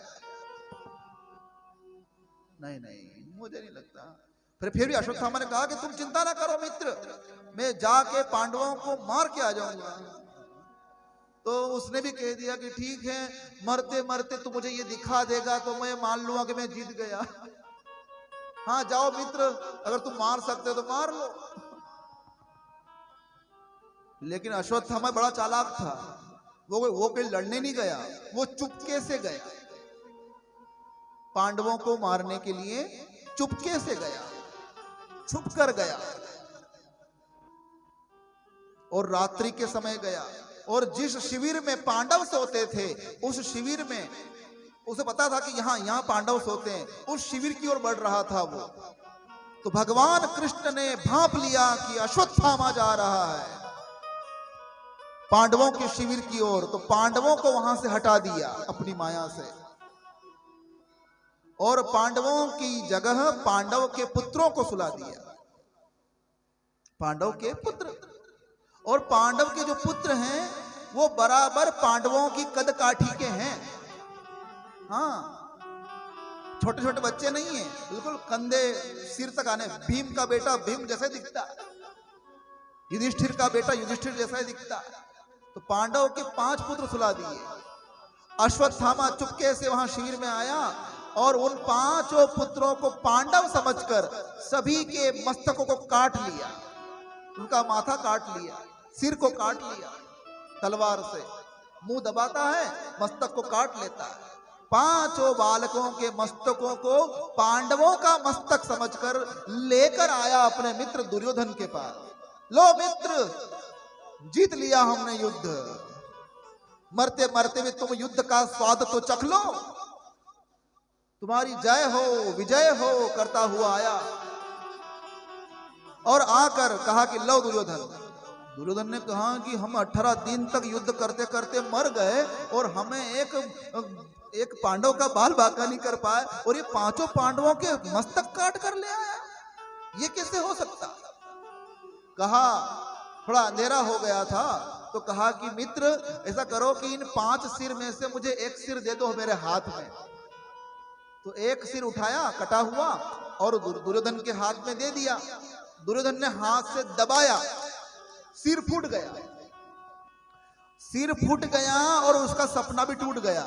नहीं नहीं, मुझे नहीं लगता। फिर भी अश्वत्थामा ने कहा कि तुम चिंता ना करो मित्र, मैं जाके पांडवों को मार के आ जाऊंगा। तो उसने भी कह दिया कि ठीक है, मरते मरते तू मुझे ये दिखा देगा तो मैं मान लूंगा कि मैं जीत गया। हाँ जाओ मित्र, अगर तुम मार सकते हो तो मार लो। लेकिन अश्वत्थामा बड़ा चालाक था, वो कोई लड़ने नहीं गया, वो चुपके से गया, पांडवों को मारने के लिए चुपके से गया, छुप कर गया, और रात्रि के समय गया। और जिस शिविर में पांडव सोते थे, उस शिविर में उसे पता था कि यहां पांडव सोते हैं, उस शिविर की ओर बढ़ रहा था वो। तो भगवान कृष्ण ने भांप लिया कि अश्वत्थामा जा रहा है पांडवों के शिविर की ओर, तो पांडवों को वहां से हटा दिया अपनी माया से, और पांडवों की जगह पांडव के पुत्रों को सुला दिया। पांडव के पुत्र, और पांडव के जो पुत्र हैं वो बराबर पांडवों की कद काठी के हैं। हाँ, छोटे छोटे बच्चे नहीं हैं, बिल्कुल कंधे सिर तक आने। भीम का बेटा भीम जैसे दिखता, युधिष्ठिर का बेटा युधिष्ठिर जैसा ही दिखता। तो पांडव के 5 पुत्र सुला दिए। अश्वत्थामा चुपके से वहां शिविर में आया और उन 5 पुत्रों को पांडव समझकर सभी के मस्तकों को काट लिया, उनका माथा काट लिया, सिर को काट लिया तलवार से। मुंह दबाता है, मस्तक को काट लेता है। 5 बालकों के मस्तकों को पांडवों का मस्तक समझकर लेकर आया अपने मित्र दुर्योधन के पास। लो मित्र, जीत लिया हमने युद्ध, मरते मरते भी तुम युद्ध का स्वाद तो चख लो, तुम्हारी जय हो विजय हो करता हुआ आया। और आकर कहा कि लो दुर्योधन। दुर्योधन ने कहा कि हम 18 दिन तक युद्ध करते करते मर गए और हमें एक पांडव का बाल बांका नहीं कर पाए, और ये 5 पांडवों के मस्तक काट कर ले आया, ये कैसे हो सकता। कहा, थोड़ा अंधेरा हो गया था, तो कहा कि मित्र ऐसा करो कि इन 5 सिर में से मुझे एक सिर दे दो मेरे हाथ में। तो एक सिर उठाया कटा हुआ और दुर्योधन के हाथ में दे दिया। दुर्योधन ने हाथ से दबाया, सिर फूट गया, सिर फूट गया और उसका सपना भी टूट गया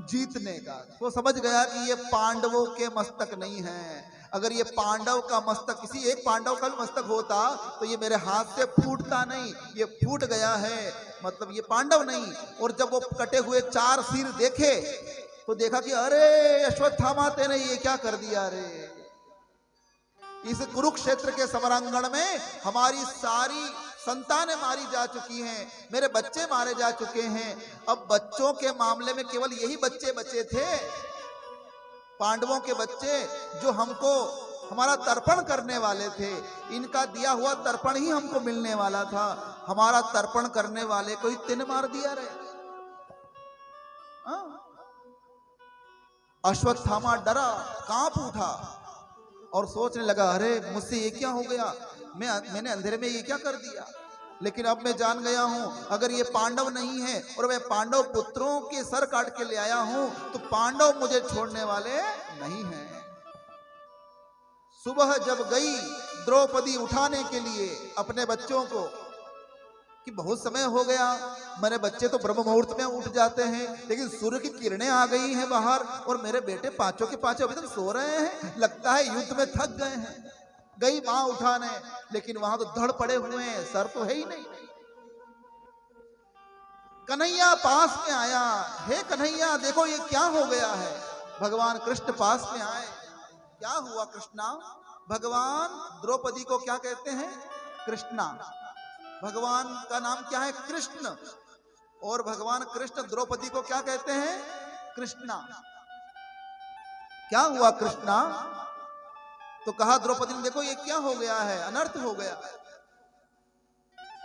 जीतने का। वो समझ गया कि ये पांडवों के मस्तक नहीं है, अगर ये पांडव का मस्तक, किसी एक पांडव का भी मस्तक होता तो ये मेरे हाथ से फूटता नहीं, ये फूट गया है, मतलब ये पांडव नहीं। और जब वो कटे हुए 4 सिर देखे तो देखा कि अरे अश्वत्थामा तेने ये क्या कर दिया रे। इस कुरुक्षेत्र के समरांगण में हमारी सारी संतानें मारी जा चुकी हैं, मेरे बच्चे मारे जा चुके हैं। अब बच्चों के मामले में केवल यही बच्चे बचे थे, पांडवों के बच्चे, जो हमको हमारा तर्पण करने वाले थे। इनका दिया हुआ तर्पण ही हमको मिलने वाला था, हमारा तर्पण करने वाले को ही तिन मार दिया रे। अश्वत्थामा डरा, कांप उठा और सोचने लगा, अरे मुझसे ये क्या हो गया, मैंने अंधेरे में ये क्या कर दिया। लेकिन अब मैं जान गया हूं, अगर ये पांडव नहीं है और मैं पांडव पुत्रों के सर काट के ले आया हूं, तो पांडव मुझे छोड़ने वाले नहीं हैं। सुबह जब गई द्रौपदी उठाने के लिए अपने बच्चों को, कि बहुत समय हो गया, मेरे बच्चे तो ब्रह्म मुहूर्त में उठ जाते हैं, लेकिन सूर्य की किरणें आ गई हैं बाहर और मेरे बेटे 5 के 5 अभी तक सो रहे हैं, लगता है युद्ध में थक गए हैं। गई मां उठाने, लेकिन वहां तो धड़ पड़े हुए हैं, सर तो है ही नहीं। कन्हैया पास में आया, हे कन्हैया देखो ये क्या हो गया है। भगवान कृष्ण पास में आए, क्या हुआ कृष्णा। भगवान द्रौपदी को क्या कहते हैं, कृष्णा। भगवान का नाम क्या है, कृष्ण, और भगवान कृष्ण द्रौपदी को क्या कहते हैं, कृष्णा। क्या हुआ कृष्णा। तो कहा द्रौपदी ने, देखो ये क्या हो गया है, अनर्थ हो गया है।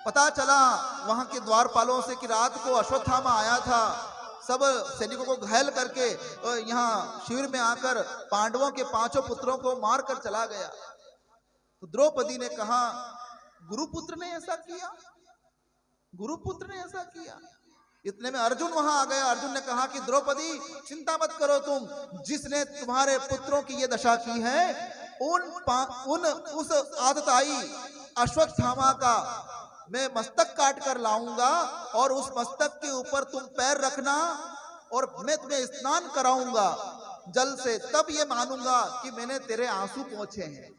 पता चला वहां के द्वारपालों से कि रात को अश्वत्थामा आया था, सब सैनिकों को घायल करके यहाँ शिविर में आकर पांडवों के 5 पुत्रों को मारकर चला गया। तो द्रौपदी ने कहा, गुरुपुत्र ने ऐसा किया, गुरुपुत्र ने ऐसा किया। इतने में अर्जुन वहां आ गया। अर्जुन ने कहा कि द्रौपदी चिंता मत करो तुम, जिसने तुम्हारे पुत्रों की ये दशा की है उस आतताई अश्वत्थामा का मैं मस्तक काट कर लाऊंगा और उस मस्तक के ऊपर तुम पैर रखना और मैं तुम्हें स्नान कराऊंगा जल से, तब ये मानूंगा कि मैंने तेरे आंसू पोंछे हैं,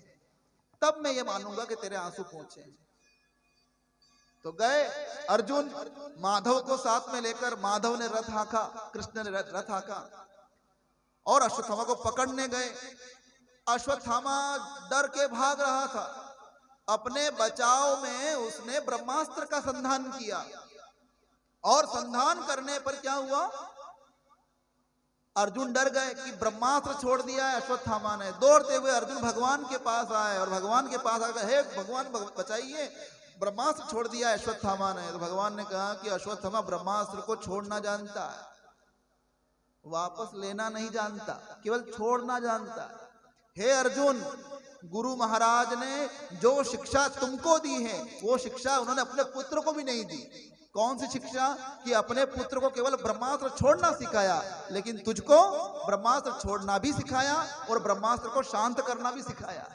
तब मैं ये मानूंगा कि तेरे आंसू पोंछे हैं। तो गए अर्जुन माधव को साथ में लेकर, माधव ने रथ हाँका, कृष्ण ने रथ हाँका और अश्वत्थामा को पकड़ने गए। अश्वत्थामा डर के भाग रहा था। अपने बचाव में उसने ब्रह्मास्त्र का संधान किया और संधान करने पर क्या हुआ, अर्जुन डर गए कि ब्रह्मास्त्र छोड़ दिया है अश्वत्थामा ने। दौड़ते हुए अर्जुन भगवान के पास आए और भगवान के पास आकर, हे भगवान बचाइए, ब्रह्मास्त्र छोड़ दिया है अश्वत्थामा ने। तो भगवान ने कहा कि अश्वत्थामा ब्रह्मास्त्र को छोड़ना जानता है, वापस लेना नहीं जानता, केवल छोड़ना जानता है। हे अर्जुन, गुरु महाराज ने जो शिक्षा तुमको दी है वो शिक्षा उन्होंने अपने पुत्र को भी नहीं दी। कौन सी शिक्षा? कि अपने पुत्र को केवल ब्रह्मास्त्र छोड़ना सिखाया, लेकिन तुझको ब्रह्मास्त्र छोड़ना भी सिखाया और ब्रह्मास्त्र को शांत करना भी सिखाया।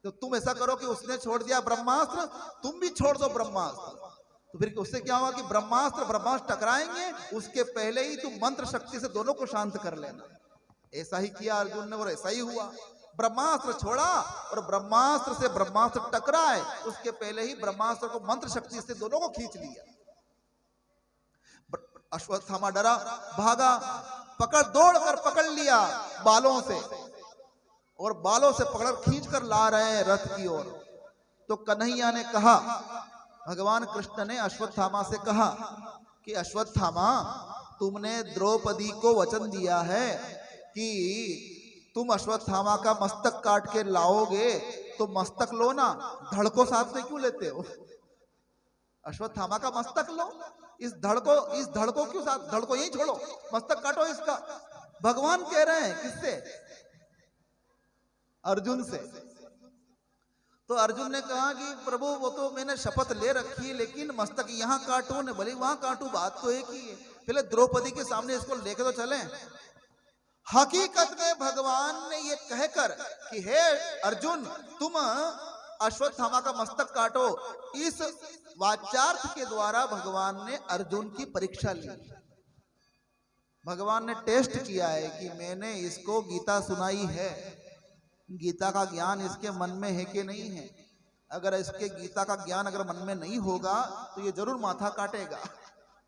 तो तुम ऐसा करो कि उसने छोड़ दिया ब्रह्मास्त्र, तुम भी छोड़ दो ब्रह्मास्त्र। तो फिर उससे क्या हुआ कि ब्रह्मास्त्र टकराएंगे, उसके पहले ही तुम मंत्र शक्ति से दोनों को शांत कर लेना। ऐसा ही किया अर्जुन ने और ऐसा ही हुआ। ब्रह्मास्त्र छोड़ा और ब्रह्मास्त्र से ब्रह्मास्त्र टकराए, उसके पहले ही ब्रह्मास्त्र को मंत्र शक्ति से दोनों को खींच लिया। अश्वत्थामा डरा, भागा, दौड़ कर पकड़ लिया बालों से, और बालों से पकड़ खींच कर ला रहे हैं रथ की ओर। तो कन्हैया ने कहा, भगवान कृष्ण ने अश्वत्थामा से कहा कि अश्वत्थामा, तुमने द्रौपदी को वचन दिया है कि तुम अश्वत्थामा का मस्तक काट के लाओगे, तो मस्तक लो ना, धड़ को साथ में क्यों लेते हो? अश्वत्थामा का मस्तक लो, इस धड़ को क्यों साथ? धड़ को यहीं छोड़ो, मस्तक काटो इसका। भगवान कह रहे हैं, किससे? अर्जुन से। तो अर्जुन ने कहा कि प्रभु, वो तो मैंने शपथ ले रखी है, लेकिन मस्तक यहाँ काटू न भले वहां काटू, बात तो एक ही है। पहले द्रौपदी के सामने इसको लेके तो चलें। हकीकत में भगवान ने ये कहकर कि हे अर्जुन, तुम अश्वत्थामा का मस्तक काटो, इस वाचार्थ के द्वारा भगवान ने अर्जुन की परीक्षा ली। भगवान ने टेस्ट किया है कि मैंने इसको गीता सुनाई है, गीता का ज्ञान इसके मन में है कि नहीं है। अगर इसके गीता का ज्ञान अगर मन में नहीं होगा तो ये जरूर माथा काटेगा,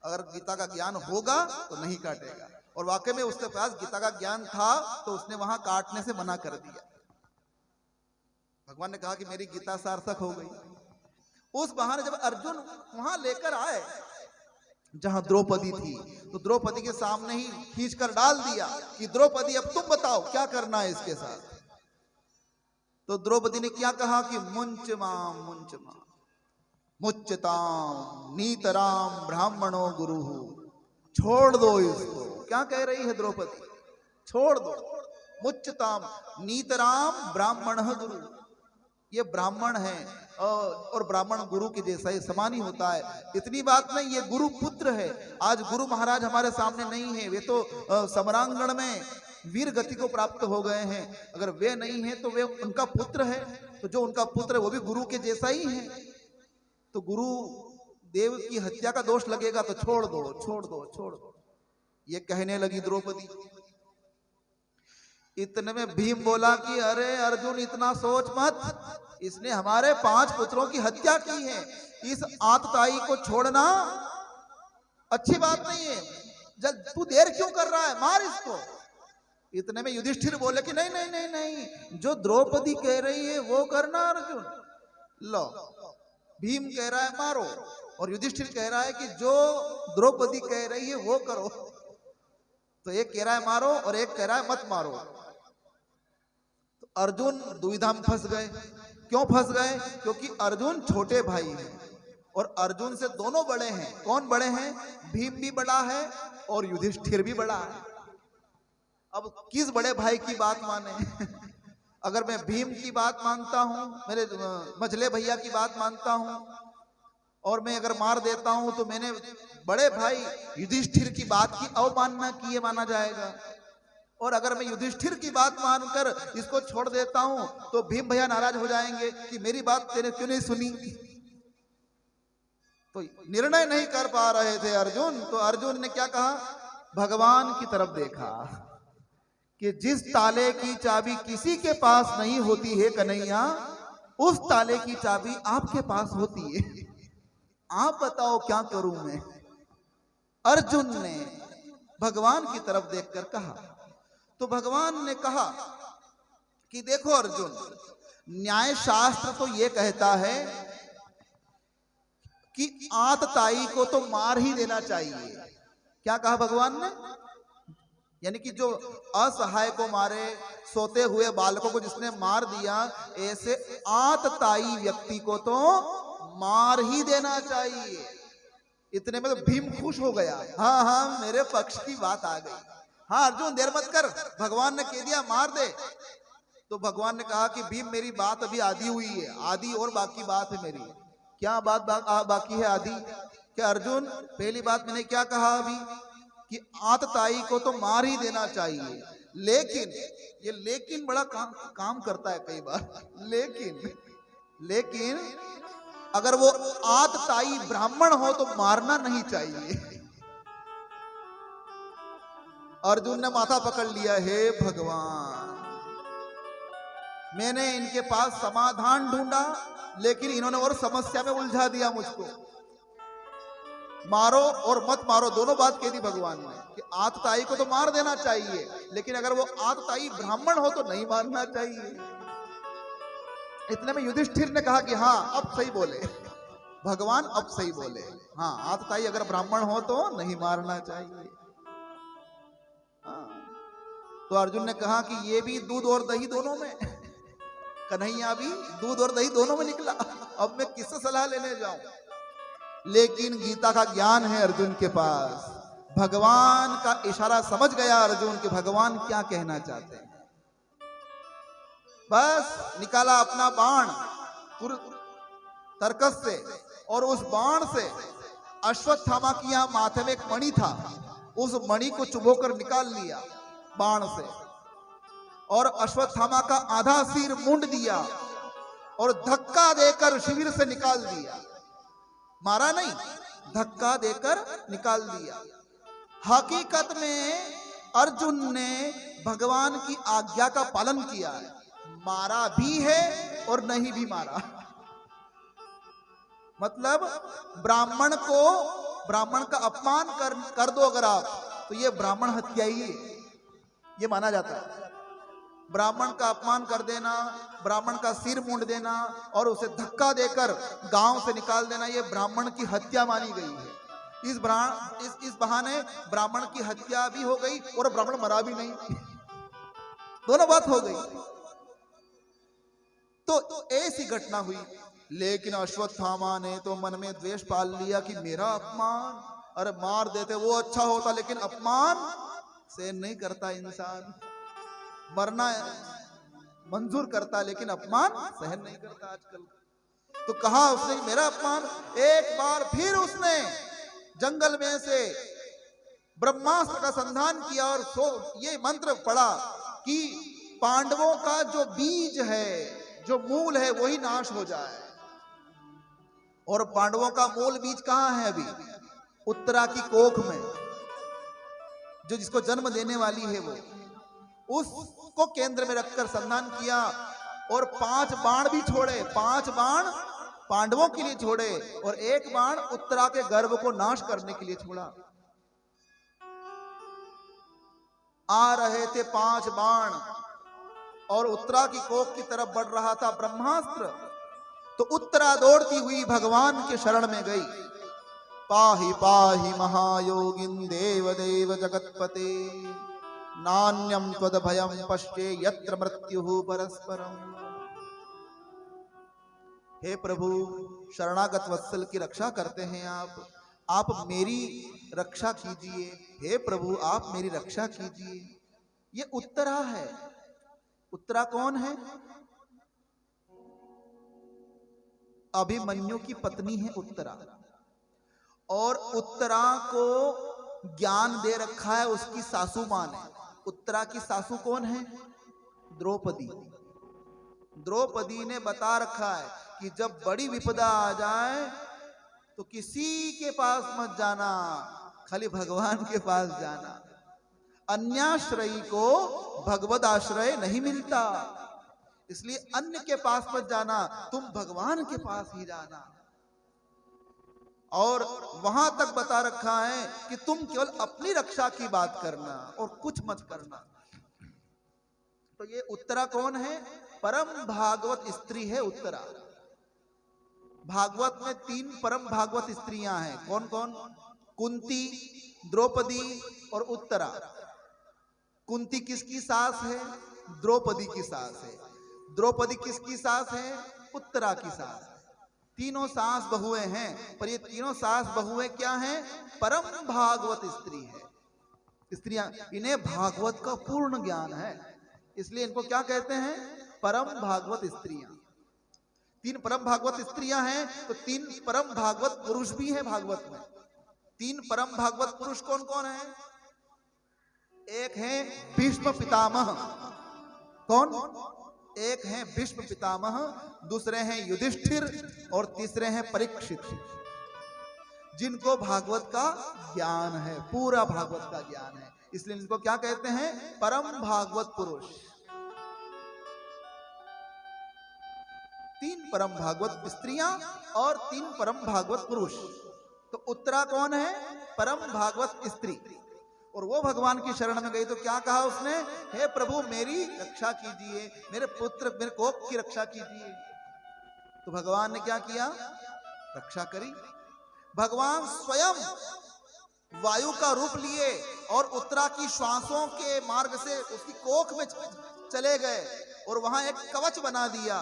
अगर गीता का ज्ञान होगा तो नहीं काटेगा। और वाकई में उसके पास गीता का ज्ञान था, तो उसने वहां काटने से मना कर दिया। भगवान ने कहा कि मेरी गीता सार्थक हो गई। उस बहाने जब अर्जुन वहां लेकर आए जहां द्रौपदी थी, तो द्रौपदी के सामने ही खींच कर डाल दिया कि द्रौपदी, अब तुम बताओ क्या करना है इसके साथ। तो द्रौपदी ने क्या कहा कि मुंच माम मुच्यताम नीतराम ब्राह्मणो गुरु, छोड़ दो इसको। क्या कह रही है द्रौपदी? छोड़ दो। मुच्यताम नीतराम ब्राह्मण गुरु, ये ब्राह्मण है और ब्राह्मण गुरु के जैसा ही समान ही होता है। इतनी बात नहीं, ये गुरु पुत्र है। आज गुरु महाराज हमारे सामने नहीं है, वे तो समरांगण में वीर गति को प्राप्त हो गए हैं। अगर वे नहीं है तो वे उनका पुत्र है, तो जो उनका पुत्र है वो भी गुरु के जैसा ही है। तो गुरु देव की हत्या का दोष लगेगा, तो छोड़ दो छोड़ दो छोड़ दो, ये कहने लगी द्रौपदी। इतने में भीम बोला कि अरे अर्जुन, इतना सोच मत, इसने हमारे 5 पुत्रों की हत्या की है, इस आतताई को छोड़ना अच्छी बात नहीं है। जब तू देर क्यों कर रहा है, मार इसको। इतने में युधिष्ठिर बोले कि नहीं नहीं नहीं नहीं, जो द्रौपदी कह रही है वो करना अर्जुन। लो, भीम कह रहा है मारो, और युधिष्ठिर कह रहा है कि जो द्रौपदी कह रही है वो करो। तो एक कह रहा है मारो और एक कह रहा है मत मारो। तो अर्जुन दुविधा में फंस गए। क्यों फंस गए? क्योंकि अर्जुन छोटे भाई हैं और अर्जुन से दोनों बड़े हैं। कौन बड़े हैं? भीम भी बड़ा है और युधिष्ठिर भी बड़ा है। अब किस बड़े भाई की बात माने? अगर मैं भीम की बात मानता हूं, मेरे मझले भैया की बात मानता हूं, और मैं अगर मार देता हूं तो मैंने बड़े भाई युधिष्ठिर की बात की अवमानना की माना जाएगा। और अगर मैं युधिष्ठिर की बात मानकर इसको छोड़ देता हूं तो भीम भैया नाराज हो जाएंगे कि मेरी बात तेने क्यों नहीं सुनी। तो निर्णय नहीं कर पा रहे थे अर्जुन। तो अर्जुन ने क्या कहा? भगवान की तरफ देखा कि जिस ताले की चाबी किसी के पास नहीं होती है कन्हैया, उस ताले की चाबी आपके पास होती है। आप बताओ क्या करूं मैं। अर्जुन ने भगवान की तरफ देखकर कहा। तो भगवान ने कहा कि देखो अर्जुन, न्याय शास्त्र तो ये कहता है कि आतताई को तो मार ही देना चाहिए। क्या कहा भगवान ने? यानी कि जो असहाय को मारे, सोते हुए बालकों को जिसने मार दिया, ऐसे आतताई व्यक्ति को तो मार ही देना चाहिए। इतने में तो भीम खुश हो गया। हाँ हाँ, मेरे पक्ष की बात आ गई। हाँ अर्जुन, देर मत कर, भगवान ने कह दिया मार दे। तो भगवान ने कहा कि भीम, मेरी बात अभी आधी हुई है, आधी और बाकी बात है मेरी। क्या बात बाकी है आधी? क्या अर्जुन, पहली बात मैंने क्या कहा अभी कि आतताई को तो मार ही देना चाहिए, लेकिन ये लेकिन बड़ा काम करता है कई बार। लेकिन अगर वो आतताई ब्राह्मण हो तो मारना नहीं चाहिए। अर्जुन ने माथा पकड़ लिया, हे भगवान, मैंने इनके पास समाधान ढूंढा, लेकिन इन्होंने और समस्या में उलझा दिया मुझको। मारो और मत मारो दोनों बात कह दी भगवान ने कि आतताई को तो मार देना चाहिए, लेकिन अगर वो आतताई ब्राह्मण हो तो नहीं मारना चाहिए। इतने में युधिष्ठिर ने कहा कि हाँ, अब सही बोले भगवान, अब सही बोले। हाँ, आतताई अगर ब्राह्मण हो तो नहीं मारना चाहिए। हाँ। तो अर्जुन ने कहा कि ये भी दूध और दही दोनों में, कन्हैया भी दूध और दही दोनों में निकला, अब मैं किससे सलाह लेने जाऊं। लेकिन गीता का ज्ञान है अर्जुन के पास। भगवान का इशारा समझ गया अर्जुन कि भगवान क्या कहना चाहते हैं। बस निकाला अपना बाण तरकस से, और उस बाण से अश्वत्थामा की यहां माथे में एक मणि था, उस मणि को चुभोकर निकाल लिया बाण से, और अश्वत्थामा का आधा सिर मुंड दिया और धक्का देकर शिविर से निकाल दिया। मारा नहीं, धक्का देकर निकाल दिया। हकीकत में अर्जुन ने भगवान की आज्ञा का पालन किया है, मारा भी है और नहीं भी मारा। मतलब ब्राह्मण का अपमान कर दो अगर आप, तो ये ब्राह्मण हत्या ही है, ये माना जाता है। ब्राह्मण का अपमान कर देना, ब्राह्मण का सिर मूंड देना और उसे धक्का देकर गांव से निकाल देना, ये ब्राह्मण की हत्या मानी गई है। इस बहाने ब्राह्मण की हत्या भी हो गई और ब्राह्मण मरा भी नहीं, दोनों बात हो गई। तो ऐसी घटना हुई। लेकिन अश्वत्थामा ने तो मन में द्वेष पाल लिया कि मेरा अपमान, अरे मार देते वो अच्छा होता, लेकिन अपमान सहन नहीं करता इंसान। मरना मंजूर करता, लेकिन अपमान सहन नहीं करता आजकल। तो कहा उसने मेरा अपमान। एक बार फिर उसने जंगल में से ब्रह्मास्त्र का संधान किया और ये मंत्र पढ़ा कि पांडवों का जो बीज है, जो मूल है, वही नाश हो जाए। और पांडवों का मूल बीज कहां है? अभी उत्तरा की कोख में, जो जिसको जन्म देने वाली है, वो उसको केंद्र में रखकर संधान किया और 5 बाण भी छोड़े। 5 बाण पांडवों के लिए छोड़े और 1 बाण उत्तरा के गर्भ को नाश करने के लिए छोड़ा। आ रहे थे 5 बाण और उत्तरा की कोख की तरफ बढ़ रहा था ब्रह्मास्त्र। तो उत्तरा दौड़ती हुई भगवान के शरण में गई। पाहि पाहि महायोगिन देव देव जगतपते, नान्यम त्वद भयम पश्ये यत्र मृत्युः परस्परम। हे प्रभु, शरणागत वत्सल की रक्षा करते हैं आप मेरी रक्षा कीजिए। हे प्रभु, आप मेरी रक्षा कीजिए। ये उत्तरा है। उत्तरा कौन है? अभिमन्यु की पत्नी है उत्तरा। और उत्तरा को ज्ञान दे रखा है उसकी सासू मां ने। उत्तरा की सासू कौन है? द्रौपदी। द्रौपदी ने बता रखा है कि जब बड़ी विपदा आ जाए तो किसी के पास मत जाना, खाली भगवान के पास जाना। अन्याश्रयी को भगवद आश्रय नहीं मिलता। इसलिए अन्य के पास मत जाना, तुम भगवान के पास ही जाना। और वहां तक बता रखा है कि तुम केवल अपनी रक्षा की बात करना और कुछ मत करना। तो ये उत्तरा कौन है? परम भागवत स्त्री है उत्तरा। भागवत में 3 परम भागवत स्त्रियां हैं। कौन कौन? कुंती, द्रौपदी और उत्तरा। कुंती किसकी सास है? द्रौपदी की सास है। द्रौपदी किसकी सास है? उत्तरा की सास। तीनों सास बहुएं हैं, पर ये तीनों सास बहुएं क्या हैं? परम भागवत स्त्री है। स्त्रियां, इन्हें भागवत का पूर्ण ज्ञान है, इसलिए इनको क्या कहते हैं? परम भागवत स्त्रियां। 3 परम भागवत स्त्रियां हैं, तो 3 परम भागवत पुरुष भी हैं भागवत में। 3 परम भागवत पुरुष कौन कौन है? एक है भीष्म पितामह। कौन? एक हैं भीष्म पितामह, दूसरे हैं युधिष्ठिर और तीसरे हैं परीक्षित, जिनको भागवत का ज्ञान है, पूरा भागवत का ज्ञान है। इसलिए इनको क्या कहते हैं? परम भागवत पुरुष। 3 परम भागवत स्त्रियां और 3 परम भागवत पुरुष। तो उत्तरा कौन है? परम भागवत स्त्री। और वो भगवान की शरण में गई तो क्या कहा उसने? हे प्रभु मेरी रक्षा कीजिए, मेरे पुत्र मेरे कोप की रक्षा कीजिए। तो भगवान ने क्या किया? रक्षा करी। भगवान स्वयं वायु का रूप लिए और उत्तरा की श्वासों के मार्ग से उसकी कोख में चले गए और वहां एक कवच बना दिया।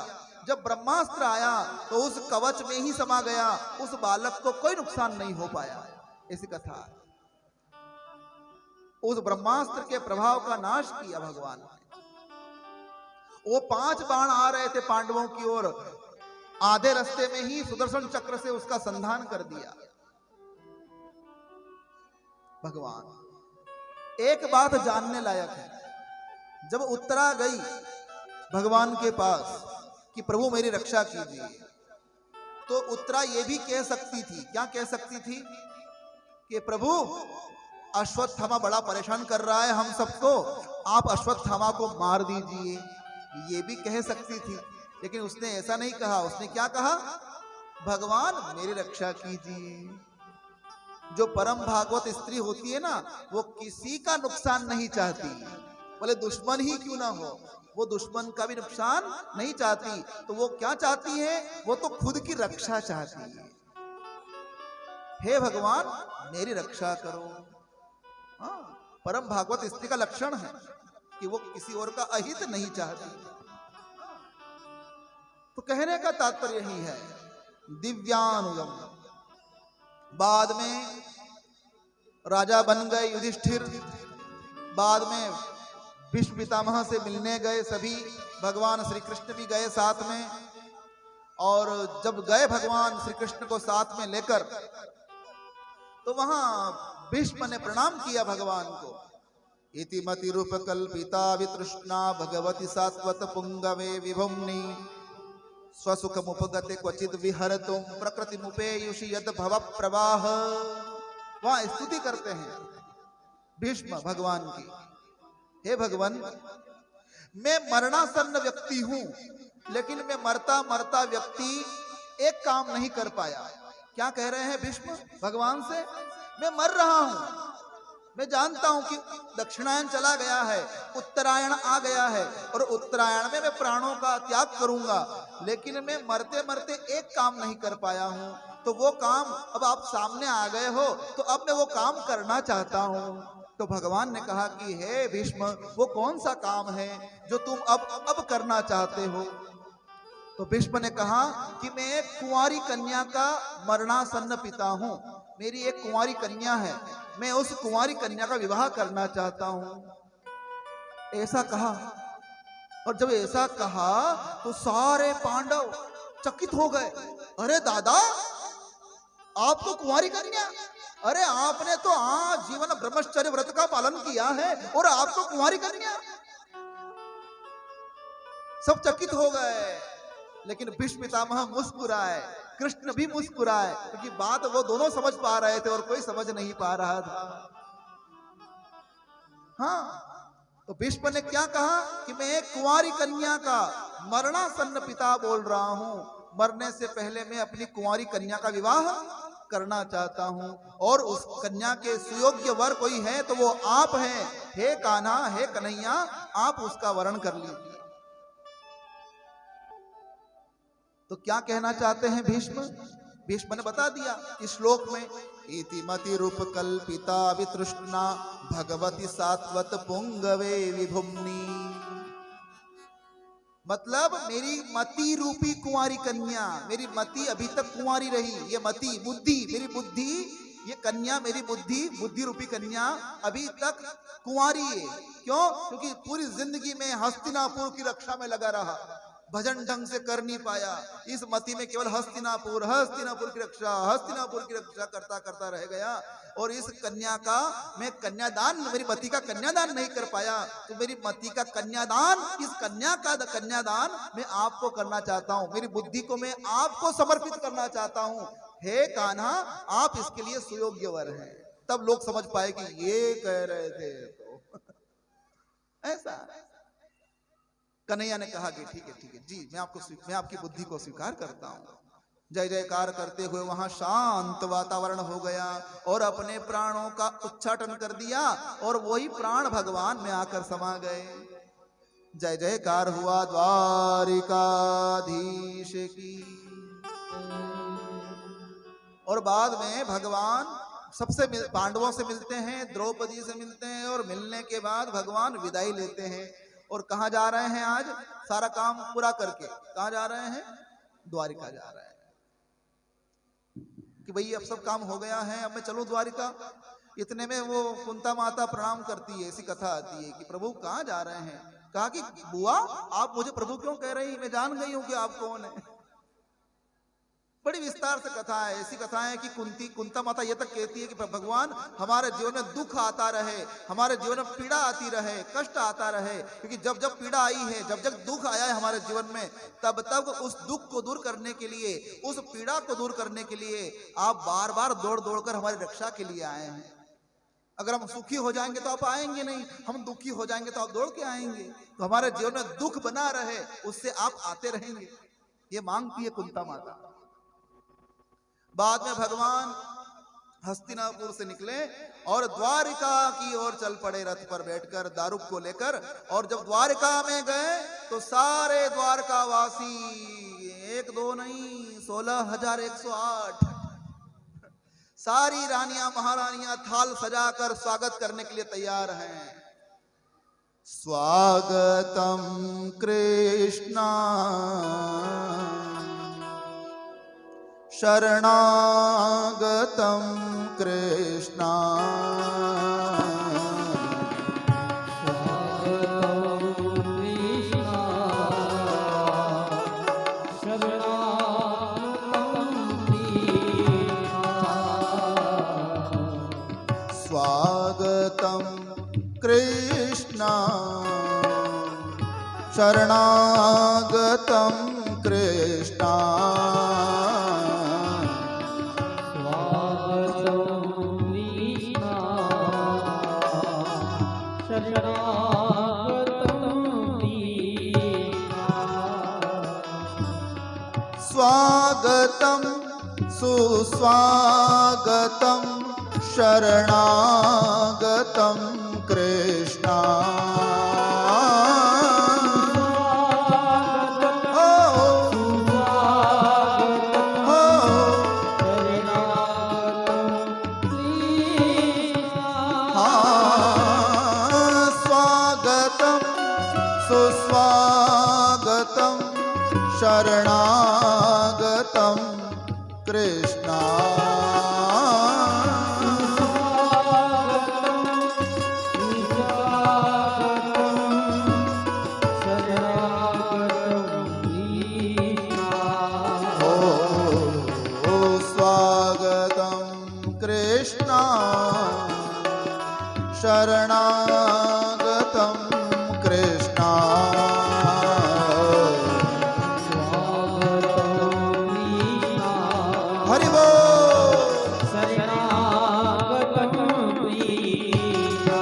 जब ब्रह्मास्त्र आया तो उस कवच में ही समा गया, उस बालक को कोई नुकसान नहीं हो पाया। ऐसी कथा। उस ब्रह्मास्त्र के प्रभाव का नाश किया भगवान ने। वो 5 बाण आ रहे थे पांडवों की ओर, आधे रास्ते में ही सुदर्शन चक्र से उसका संधान कर दिया भगवान। एक बात जानने लायक है, जब उत्तरा गई भगवान के पास कि प्रभु मेरी रक्षा कीजिए, तो उत्तरा ये भी कह सकती थी, क्या कह सकती थी? कि प्रभु अश्वत्थामा बड़ा परेशान कर रहा है हम सबको, आप अश्वत्थामा को मार दीजिए, ये भी कह सकती थी। लेकिन उसने ऐसा नहीं कहा। उसने क्या कहा? भगवान मेरी रक्षा कीजिए। जो परम भागवत स्त्री होती है ना, वो किसी का नुकसान नहीं चाहती, बोले दुश्मन ही क्यों ना हो, वो दुश्मन का भी नुकसान नहीं चाहती। तो वो क्या चाहती है? वो तो खुद की रक्षा चाहती है। हे भगवान मेरी रक्षा करो। हाँ, परम भागवत स्त्री का लक्षण है कि वो किसी और का अहित नहीं चाहती। तो कहने का तात्पर्य यही है, दिव्यानुगम। बाद में राजा बन गए युधिष्ठिर, बाद में भीष्म पितामह से मिलने गए सभी, भगवान श्री कृष्ण भी गए साथ में। और जब गए भगवान श्री कृष्ण को साथ में लेकर, तो वहां भीष्म ने प्रणाम किया भगवान को। इति मति रूप कल्पिता वितृष्णा भगवती सात्वत पुंगवे विभुम्नि स्वसुख मुपगते क्वचित विहरतुम प्रकृति मुपेयुषि यद भव प्रवाह। वहां स्तुति करते हैं भीष्म भगवान की, हे भगवान मैं मरणासन्न व्यक्ति हूं, लेकिन मैं मरता मरता व्यक्ति एक काम नहीं कर पाया। क्या कह रहे हैं भीष्म भगवान से? मैं मर रहा हूं, मैं जानता हूं कि दक्षिणायन चला गया है, उत्तरायण आ गया है, और उत्तरायण में मैं प्राणों का त्याग करूंगा, लेकिन मैं मरते मरते एक काम नहीं कर पाया हूं। तो वो काम अब आप सामने आ गए हो, तो अब मैं वो काम करना चाहता हूं। तो भगवान ने कहा कि हे भीष्म, वो कौन सा काम है जो तुम अब करना चाहते हो? तो भीष्म ने कहा कि मैं एक कुंवारी कन्या का मरणासन्न पिता हूं, मेरी एक कुंवारी कन्या है, मैं उस कुंवारी कन्या का विवाह करना चाहता हूं। ऐसा कहा, और जब ऐसा कहा तो सारे पांडव चकित हो गए। अरे दादा, आप तो कुंवारी कन्या, अरे आपने तो जीवन ब्रह्मचर्य व्रत का पालन किया है और आप तो कुंवारी कन्या। सब चकित हो गए, लेकिन भीष्म पितामह मुस्कुराए, कृष्ण भी मुस्कुराए, क्योंकि बात वो दोनों समझ पा रहे थे और कोई समझ नहीं पा रहा था। हाँ, तो भीष्म ने क्या कहा कि मैं एक कुंवारी कन्या का मरणासन्न पिता बोल रहा हूं, मरने से पहले मैं अपनी कुंवारी कन्या का विवाह करना चाहता हूं, और उस कन्या के सुयोग्य वर कोई है तो वो आप हैं। हे कान्हा, हे कन्हैया, आप उसका वरण कर लीजिए। तो क्या कहना चाहते हैं भीष्म? भीष्म ने बता दिया इस श्लोक में, इति मति रूप कल्पिता वितृष्णा भगवती सात्वत पुंगवे विभुम्नी। मतलब मेरी मति रूपी कुंवारी कन्या, मेरी मति अभी तक कुंवारी रही, ये मति बुद्धि, मेरी बुद्धि, ये कन्या मेरी बुद्धि रूपी कन्या अभी तक कुंवारी है। क्यों? क्योंकि पूरी जिंदगी में हस्तिनापुर की रक्षा में लगा रहा, भजन ढंग से कर नहीं पाया। इस मति में केवल हस्तिनापुर की रक्षा करता करता रह गया, और इस कन्या का मैं कन्यादान, मेरी मति का कन्यादान नहीं कर पाया। तो मेरी मति का कन्यादान, इस कन्या का कन्यादान मैं आपको करना चाहता हूं, मेरी बुद्धि को मैं आपको समर्पित करना चाहता हूं। हे कान्हा, आप इसके लिए सुयोग्य वर हैं। तब लोग समझ पाए कि ये कह रहे थे तो ऐसा। कन्हैया ने कहा कि ठीक है जी, मैं आपकी बुद्धि को स्वीकार करता हूं। जय जयकार करते हुए वहां शांत वातावरण हो गया, और अपने प्राणों का उच्चाटन कर दिया, और वही प्राण भगवान में आकर समा गए। जय जयकार हुआ द्वारिकाधीश की। और बाद में भगवान सबसे पांडवों से मिलते हैं, द्रौपदी से मिलते हैं, और मिलने के बाद भगवान विदाई लेते हैं। और कहां जा रहे हैं आज? सारा काम पूरा करके कहां जा रहे हैं? द्वारिका जा रहे हैं कि भाई अब सब काम हो गया है, अब मैं चलूं द्वारिका। इतने में वो कुंता माता प्रणाम करती है, ऐसी कथा आती है कि प्रभु कहां जा रहे हैं? कहा कि बुआ, आप मुझे प्रभु क्यों कह रही? मैं जान गई हूं कि आप कौन है। बड़ी विस्तार से कथा है। ऐसी कथा है कि कुंता माता ये तक कहती है कि भगवान हमारे जीवन में दुख आता रहे, हमारे जीवन में पीड़ा आती रहे, कष्ट आता रहे, क्योंकि जब जब पीड़ा आई है, जब जब दुख आया है हमारे जीवन में, तब तब उस दुख को दूर करने के लिए, उस पीड़ा को दूर करने के लिए आप बार बार दौड़ दौड़ कर हमारी रक्षा के लिए आए हैं। अगर हम सुखी हो जाएंगे तो आप आएंगे नहीं, हम दुखी हो जाएंगे तो आप दौड़ के आएंगे। तो हमारे जीवन में दुख बना रहे, उससे आप आते रहेंगे, ये मांगती है कुंता माता। बाद में भगवान हस्तिनापुर से निकले और द्वारिका की ओर चल पड़े, रथ पर बैठकर दारुक को लेकर। और जब द्वारिका में गए तो सारे द्वारकावासी, एक दो नहीं 16,108 सारी रानियां महारानियां थाल सजाकर स्वागत करने के लिए तैयार हैं। स्वागतम कृष्णा शरणागतम कृष्णा स्वागतम कृष्णा शरणागतम कृष्णा स्वागतम सुस्वागतम शरणागतम कृष्णा स्वागतम सुस्वागतम शरणागतम कृष्णा शरणागतम कृष्णा हरि बोल। शरणागतम कृष्णा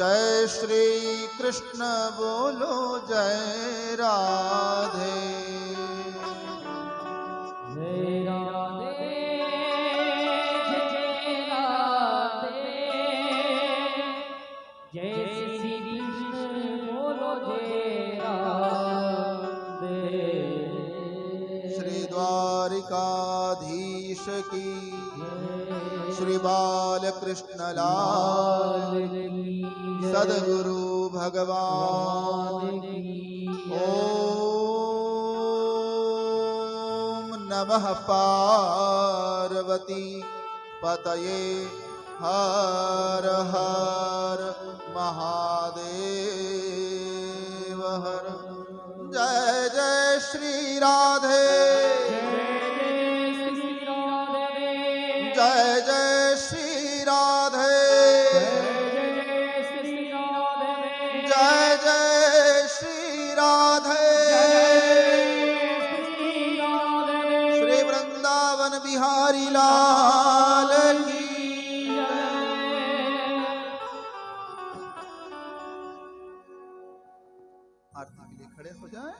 जय श्री कृष्ण बोलो जय राधे। जय राधे जय राधे, जय श्री कृष्ण बोलो जय राधे। श्री द्वारिकाधीश की, श्री बालकृष्ण लाल, सद्गुरु भगवान की। ओम नमः पार्वती पतये हर हर महादेव हर। जय जय श्री राधे, जय जय श्री राधे, जय जय श्री राधे। श्री वृंदावन बिहारी लाल की। आरती के लिए खड़े हो जाएं।